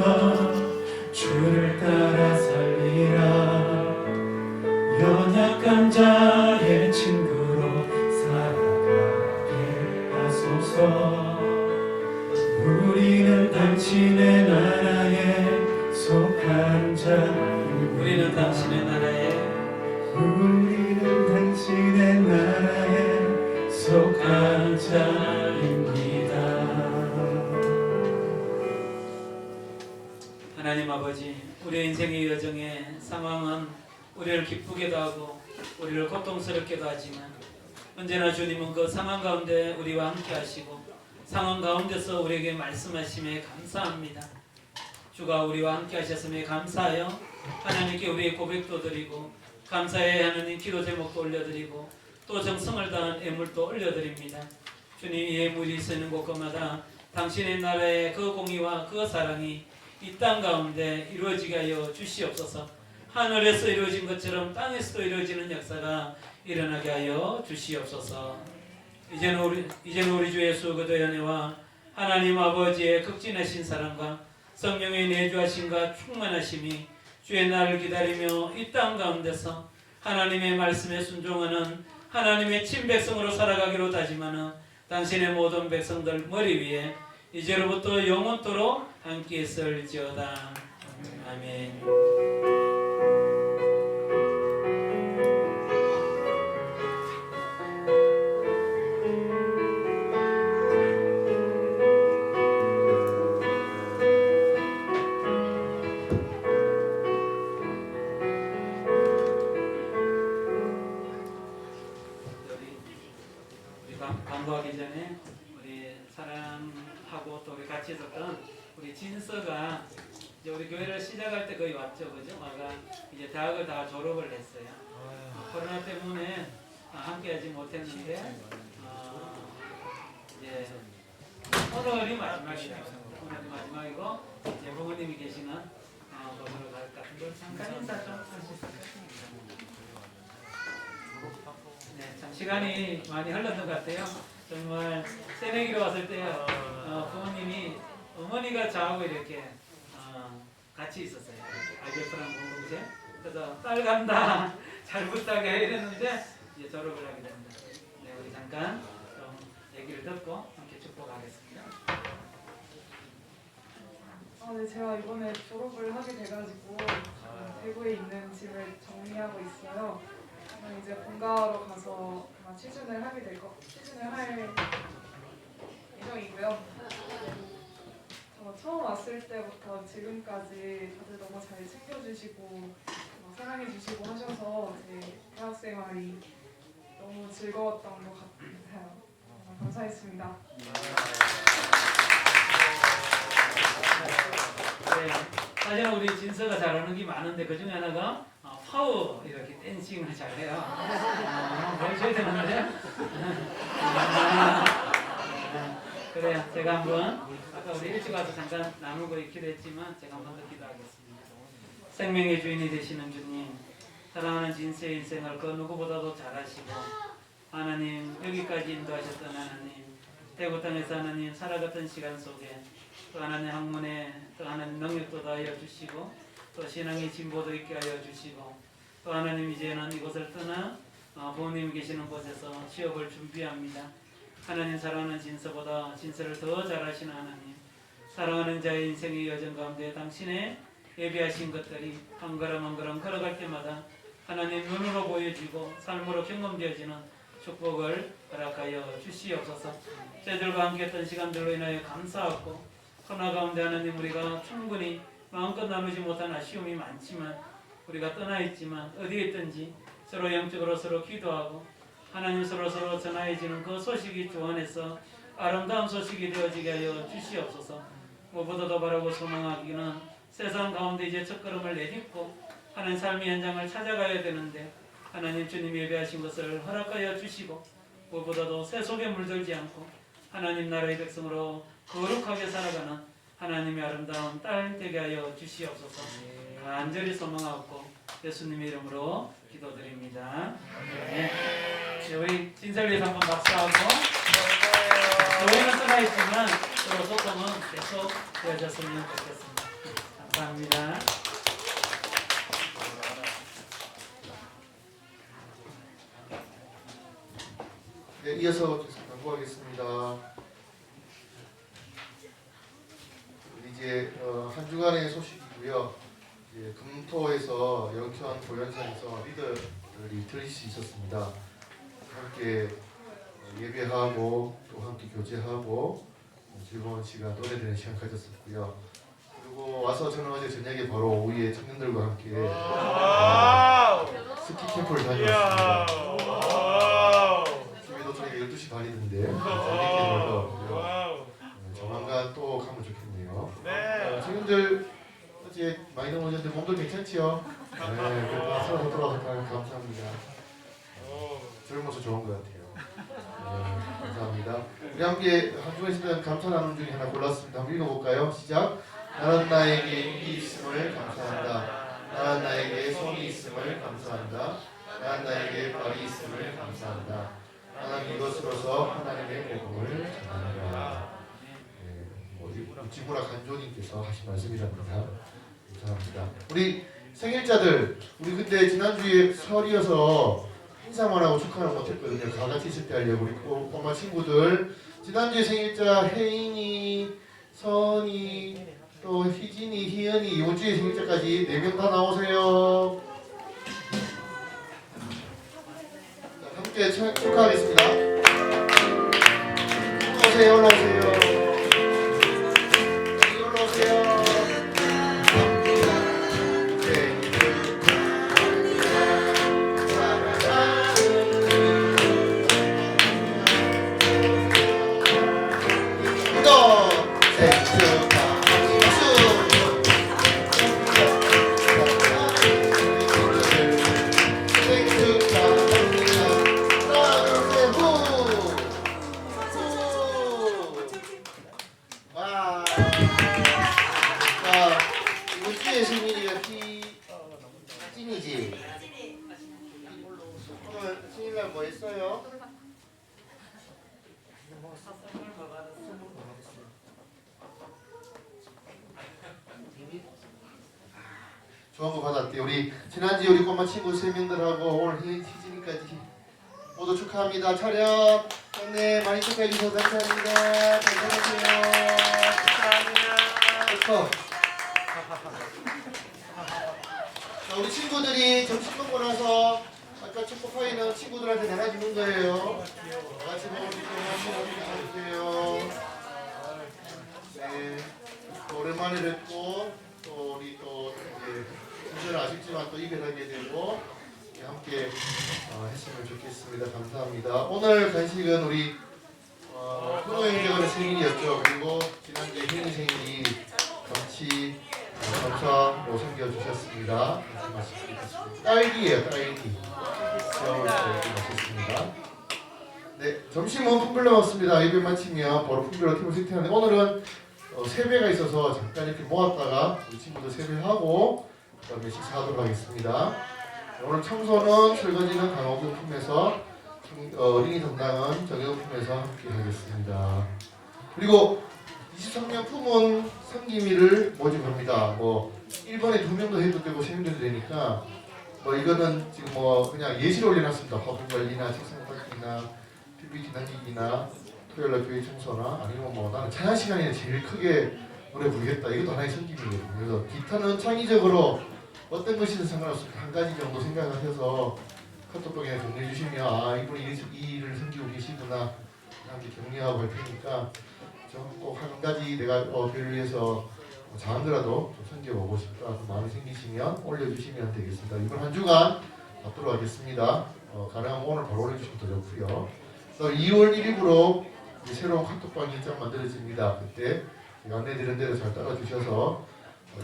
믿어 주를 따라 살리라. 연약한 자의 친구로 살아가게 하소서. 우리는 당신의 나라에 속한 자입니다. 우리는 당신의 나라에 우리는 당신의 나라에 속한 자입니다. 하나님 아버지, 우리 인생의 여정에 상황은 우리를 기쁘게도 하고 우리를 고통스럽게도 하지만 언제나 주님은 그 상황 가운데 우리와 함께 하시고 상황 가운데서 우리에게 말씀하심에 감사합니다. 주가 우리와 함께 하셨음에 감사하여 하나님께 우리의 고백도 드리고 감사해 하나님 기도 제목도 올려드리고 또 정성을 다한 예물도 올려드립니다. 주님, 이 예물이 쓰는 곳마다 당신의 나라의 그 공의와 그 사랑이 이 땅 가운데 이루어지게 하여 주시옵소서. 하늘에서 이루어진 것처럼 땅에서도 이루어지는 역사가 일어나게 하여 주시옵소서. 이제는 우리 주 예수 그리스도의 은혜와 하나님 아버지의 극진하신 사랑과 성령의 내주하심과 충만하심이 주의 날을 기다리며 이 땅 가운데서 하나님의 말씀에 순종하는 하나님의 친백성으로 살아가기로 다짐하는 당신의 모든 백성들 머리 위에 이제로부터 영원토록 함께 있을지어다. 아멘. 광고하기 전에 우리 사랑하고 또 우리 같이 있었던 우리 진서가 이제 우리 교회를 시작할 때 거의 왔죠, 그죠? 아가 이제 대학을 다 졸업을 했어요. 코로나 때문에 함께하지 못했는데 이제 오늘이 마지막이다. 오늘이 마지막이고 이제 부모님이 계시는 거기로 갈 것 같은데 잠깐 인사 좀 하시죠. 네, 참 시간이 많이 흘렀던 것 같아요. 정말 새내기로 왔을 때 부모님이 어머니가 저하고 이렇게 같이 있었어요. IBF라는 공동체. 그래서 딸 간다, 잘 부탁해 이랬는데 이제 졸업을 하게 됩니다. 네, 우리 잠깐 좀 얘기를 듣고 함께 축복하겠습니다. 네, 제가 이번에 졸업을 하게 돼가지고 대구에 있는 집을 정리하고 있어요. 이제 본가로 가서 취준을 할 예정이고요. 처음 왔을 때부터 지금까지 다들 너무 잘 챙겨주시고 사랑해주시고 하셔서 제 대학 생활이 너무 즐거웠던 것 같아요. 감사했습니다. 네, 사실은 우리 진서가 잘하는 게 많은데 그 중에 하나가 파워 이렇게 댄싱을 잘해요. 보여줘야 되는데. 그래요. 제가 한번 아까 우리 일찍 와서 잠깐 나누고 있기도 했지만 제가 한번 더 기도하겠습니다. 생명의 주인이 되시는 주님, 사랑하는 진서의 인생을 그 누구보다도 잘하시고 하나님 여기까지 인도하셨던 하나님, 대구 땅에서 하나님 살아갔던 시간 속에 또 하나님 학문에 또 하나님 능력도 더하여 주시고 또 신앙의 진보도 있게 하여 주시고 또 하나님 이제는 이곳을 떠나 부모님 계시는 곳에서 취업을 준비합니다. 하나님 사랑하는 진서보다 진서를 더 잘하시는 하나님, 사랑하는 자의 인생의 여정 가운데 당신의 예비하신 것들이 한 걸음 한 걸음 걸어갈 때마다 하나님 눈으로 보여지고 삶으로 경험되어지는 축복을 허락하여 주시옵소서. 저희들과 함께 했던 시간들로 인하여 감사하고 코로나 가운데 하나님 우리가 충분히 마음껏 나누지 못한 아쉬움이 많지만 우리가 떠나 있지만 어디에 있든지 서로 영적으로 서로 기도하고 하나님 서로 전하여지는 그 소식이 주 안에서 아름다운 소식이 되어지게 하여 주시옵소서. 무엇보다도 바라고 소망하기는 세상 가운데 이제 첫걸음을 내딛고 하나님 삶의 현장을 찾아가야 되는데 하나님 주님 예배하신 것을 허락하여 주시고 무엇보다도 새 속에 물들지 않고 하나님 나라의 백성으로 거룩하게 살아가는 하나님의 아름다운 딸 되게 하여 주시옵소서. 간절히 소망하고 예수님의 이름으로 기도드립니다. 네. 우리 진서를 위해서 한번 박수하고 교회는 떠나 있지만 서로 소통은 계속 되어졌으면 좋겠습니다. 이어서 계속 광고하겠습니다. 이제 한 주간의 소식이고요. 이제 금토에서 영천 보현산에서 리더들이 들릴 수 있었습니다. 함께 예배하고 또 함께 교제하고 즐거운 시간, 노래 듣는 시간 가졌었고요. 그리고 와서 저는 어제 저녁에 바로 오후에 청년들과 함께 스키 캠프를 다녀왔습니다. 집에 도착이 12시 반이던데 재밌게 놀다 왔고요. 조만간 또 가면 좋겠네요. 청년들 어제 많이 넘어졌는데 몸도 괜찮지요? 네, 그래도 서로 돌아와서 감사합니다. 젊어서 좋은 것 같아요. 네, 감사합니다. 우리 함께 한 주간 있었던 감사 나눔 중에 하나 골랐습니다. 한번 읽어볼까요? 시작. 나는 나에게 입이 있음을 감사한다. 나는 나에게 손이 있음을 감사한다. 나는 나에게 발이 있음을 감사한다. 나는 이것으로서 하나님의 복음을 전하노라. 지구라 간조님께서 하신 말씀이랍니다. 감사합니다. 우리 생일자들, 우리 그때 지난주에 설이어서 인사만 하고 축하를 못했거든요. 다 같이 있을 때 하려고. 우리 꼬마 친구들, 지난주에 생일자 혜인이, 선이, 또 희진이, 희연이, 이번 주에 생일자까지 4명 다 나오세요. 자, 함께 축하하겠습니다. 올라오세요, 올라오세요. 좋은 거 받았대요. 우리 지난주에 우리 꼬마 친구 3명들하고 오늘 희진이까지 모두 축하합니다. 차렷. 네, 많이 축하해 주셔서 감사합니다. 건강하세요. 축하합니다. 자, 우리 친구들이 점심 먹고 나서 아까 초코파이는 친구들한테 나눠주는 거예요. 같이 먹어주세요. 네, 또 오랜만에 뵙고 또 우리 또 이제 진짜는 아쉽지만 또 이별하게 되고 함께 했으면 좋겠습니다. 감사합니다. 오늘 간식은 우리 효노행제관의 생일이었죠. 그리고 지난주에 희은이 생일이 같이 감사로 챙겨주셨습니다. 맛있겠습니다. 딸기예요, 딸기. 시험을 딸기 맛있습니다. 네, 점심은 품별로 먹습니다. 예배 마치면 바로 품별로 팀을 세팅하는데 오늘은 세배가 있어서 잠깐 이렇게 모았다가 우리 친구들 세배하고 그 다음에 식사하도록 하겠습니다. 오늘 청소는 설거지는 강호경 품에서 어린이 담당은 정혜경 품에서 함께 하겠습니다. 그리고 23년 품은 성기미를 모집합니다. 뭐 1번에 2명도 해도 되고 3명도 해도 되니까 뭐 이거는 지금 뭐 그냥 예시를 올려놨습니다. 화분 관리나 책상 닦기나 PPT 남기기나 토요일날 교회 청소나 아니면 뭐 나는 찬양 시간에 제일 크게 노래 부르겠다. 이것도 하나의 성기미거든요. 그래서 기타는 창의적으로 어떤 것이든 상관없습니다. 한 가지 정도 생각하셔서 카톡방에 정리해 주시면 아 이분이 이 일을 섬기고 계시구나 함께 격려하고 할 테니까 꼭 한 가지 내가 교회를 위해서 작은 거라도 좀 섬겨보고 싶다 마음이 생기시면 올려주시면 되겠습니다. 이번 한 주간 받도록 하겠습니다. 가능하면 오늘 바로 올려주시면 더 좋고요. 2월 1일부로 새로운 카톡방이 일장 만들어집니다. 그때 안내드린 대로 잘 따라주셔서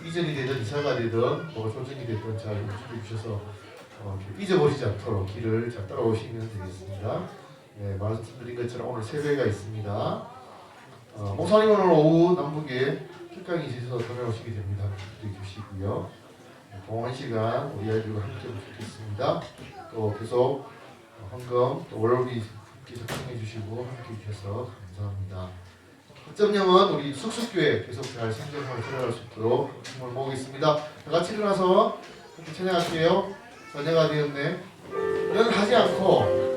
이전이 되든 이사가 되든 뭐가 조정이 되든 잘 준비해 주셔서 잊어버리지 않도록 길을 잘 따라오시면 되겠습니다. 네, 말씀드린 것처럼 오늘 세배가 있습니다. 목사님은 오늘 오후 남북에 특강이 있어서 다녀오시게 됩니다. 기도해 주시고요. 동안 시간 우리 아이들과 함께 좋겠습니다. 또 계속 헌금 또 월요일이 함께 작성해 주시고 함께 해주셔서 감사합니다. 흑점령은 우리 숙숙교회 계속 잘 성경을 들어갈 수 있도록 힘을 모으겠습니다. 다 같이 일어나서 함께 찬양할게요. 전야가 되었네. 이런 하지 않고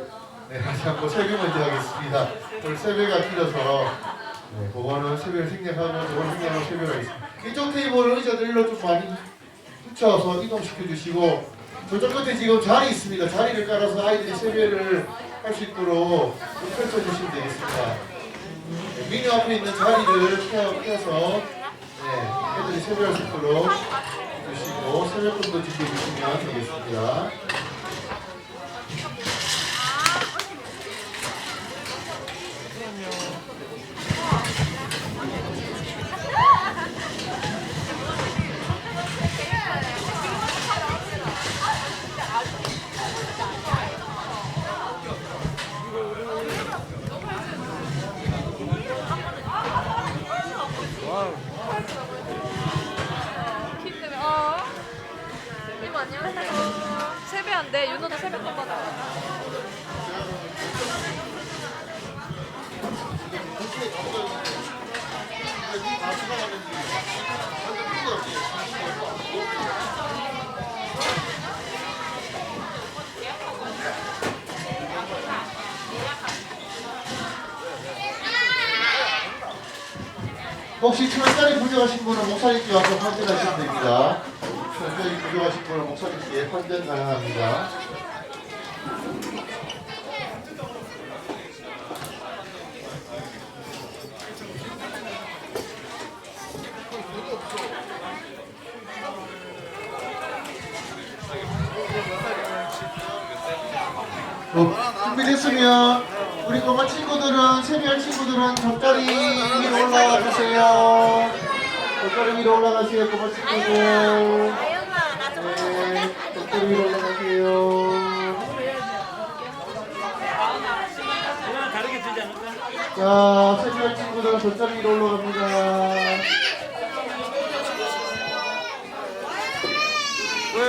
네, 다시 한번 세배 먼저 하겠습니다. 오늘 세배가 틀려서 네, 그거는 세배를 생략하고 그거는 생략하고 세배가 있습니다. 이쪽 테이블 의자들로 좀 많이 붙여서 이동시켜 주시고 저쪽 끝에 지금 자리 있습니다. 자리를 깔아서 아이들이 세배를 할 수 있도록 좀 펼쳐주시면 되겠습니다. 네, 미니 앞에 있는 자리를 펴서 네, 애들이 세배할 수 있도록 주시고 세배권도 지켜주시면 되겠습니다. 이모 안녕하세요. 세배한데 윤호도 세배권 받아. 혹시 철자리 부족하신 분은 목사님께 와서 환전하시면 됩니다. 철자리 부족하신 분은 목사님께 환전 가능합니다. 준비됐으면 우리 꼬마 친구들은 세배할 친구들은 돗자리 위로 올라가 주세요. 돗자리 위로 올라가세요, 꼬마 친구들. 네, 돗자리 위로 올라가세요. 다르게 되지 않을까? 자, 세배할 친구들은 돗자리 위로 올라갑니다. 왜?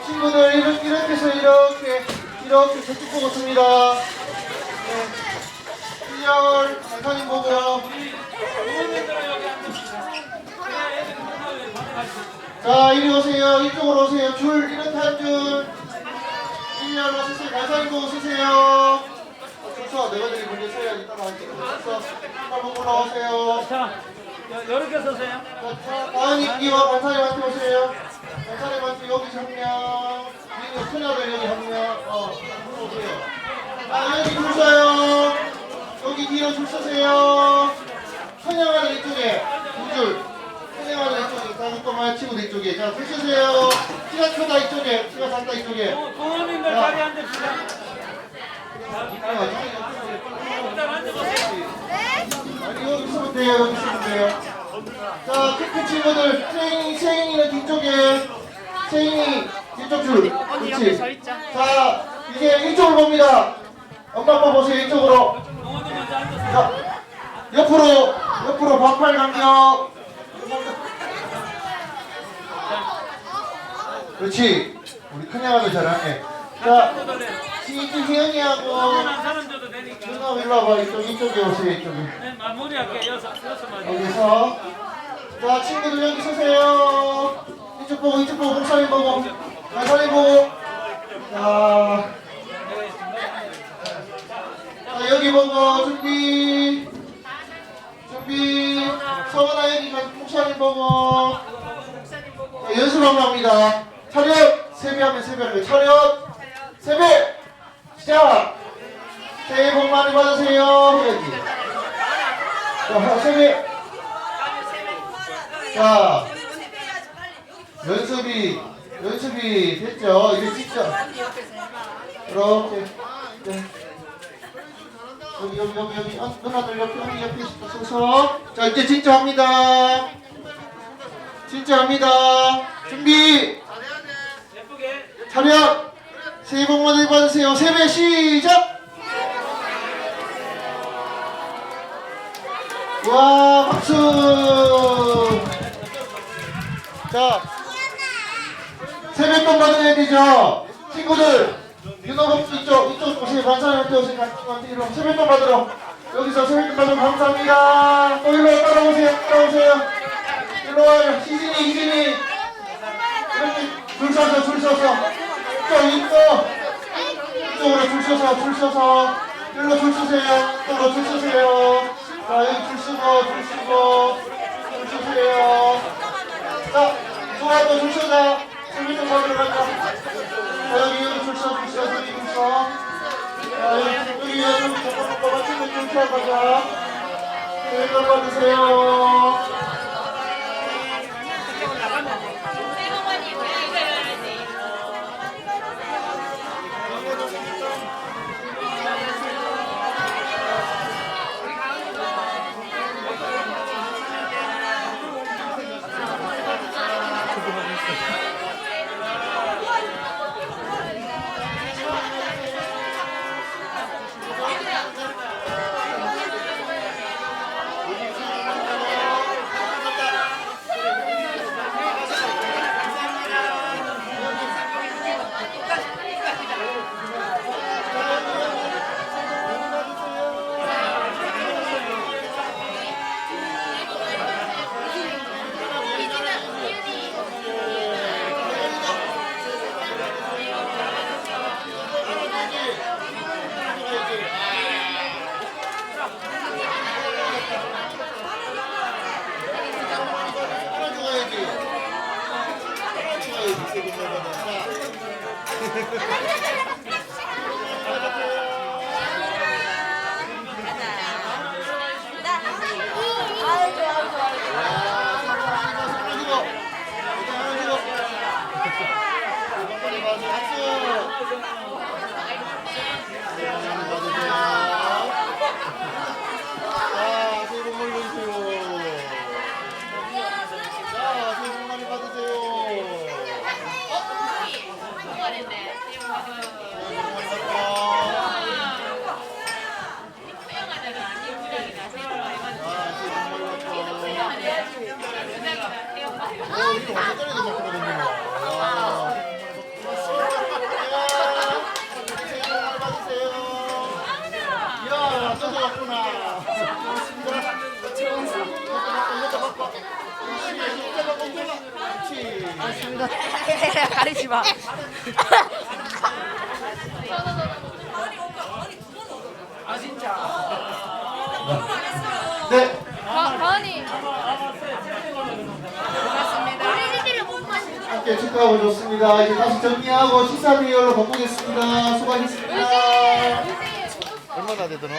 친구들 이렇게 해서 이렇게 저쪽 보고 씁니다. 네. 1열 강사님 보고. 자 이리 오세요. 이쪽으로 오세요. 줄 이렇게 한 줄. 1열 서세요. 강사님 보고 쓰세요. 서 내가들이 먼저 서야지 따라 할게요. 서 한번 올라오세요. 자, 이렇게 서세요. 자, 다은이끼와 강사님한테 오세요. 강사님한테 여기서 한 명, 그리고 큰아들 여기 한 명, 들어오세요. 아, 여기 줄 서요. 여기 뒤로 줄 서세요. 큰아들 이쪽에, 두 줄. 큰아들 이쪽에, 다섯 꼬마 친구들 이쪽에. 자, 줄 서세요. 키가 크다 이쪽에, 키가 작다 이쪽에. 부모님들 자리 앉읍시다. 일단 앉아보세요. 아니, 여기 있으면 돼요, 여기 있으면 돼요. 자, 큰 친구들, 세인이는 뒤쪽에, 세인이 뒤쪽 줄. 그렇지. 자, 이제 이쪽으로 봅니다. 엄마 아빠 보세요, 이쪽으로. 부모님 먼저 앉으세요. 자, 옆으로 반팔 간격. 그렇지. 우리 큰형아도 잘하네. 자, 희연이하고 한 사람 줘도 되니까. 누나 일로 와봐. 이쪽에 오세요, 이쪽에. 네, 마무리할게요. 여섯 마디. 여기서. 자, 친구들 여기 서세요. 이쪽 보고, 목사님 보고, 강사님 보고. 자, 여기 보고, 준비. 서원아 여기 목사님 보고. 자, 연습 한번 합니다. 차렷! 세배하면 세배하면 차렷! 세배! 시작! 새해 복 많이 받으세요. 해야지. 자, 세배. 자, 연습이 됐죠? 이제 진짜. 이렇게. 네. 여기. 누나들 옆에 서서. 자, 이제 진짜 합니다. 준비. 차렷. 새해 복 많이 받으세요. 세배 시작! 와, 박수! 자, 세뱃돈 받아야 되죠? 친구들, 윤호복 이쪽 오세요. 반사님한테 오세요. 세뱃돈 받으러. 여기서 새해 끝까지 감사합니다. 또 일로 따라오세요. 일로 와요. 희진이. 이렇게 줄 서서. 이쪽으로 줄 서서. 일로 줄 서세요. 이쪽으로 줄 서세요. 자, 여기 줄 서세요. 자, 좋아도 줄 서자. 준비 좀 받으러 가자. 자, 여기 줄 서. 자, 여기 맞추면 줄 서 가자. 여기 받으세요. 가리지 마. 네. 가은이. 함께 축하하고 좋습니다. 이제 다시 정리하고 시사 대열로 바꾸겠습니다. 수고하셨습니다. 얼마나 되더라?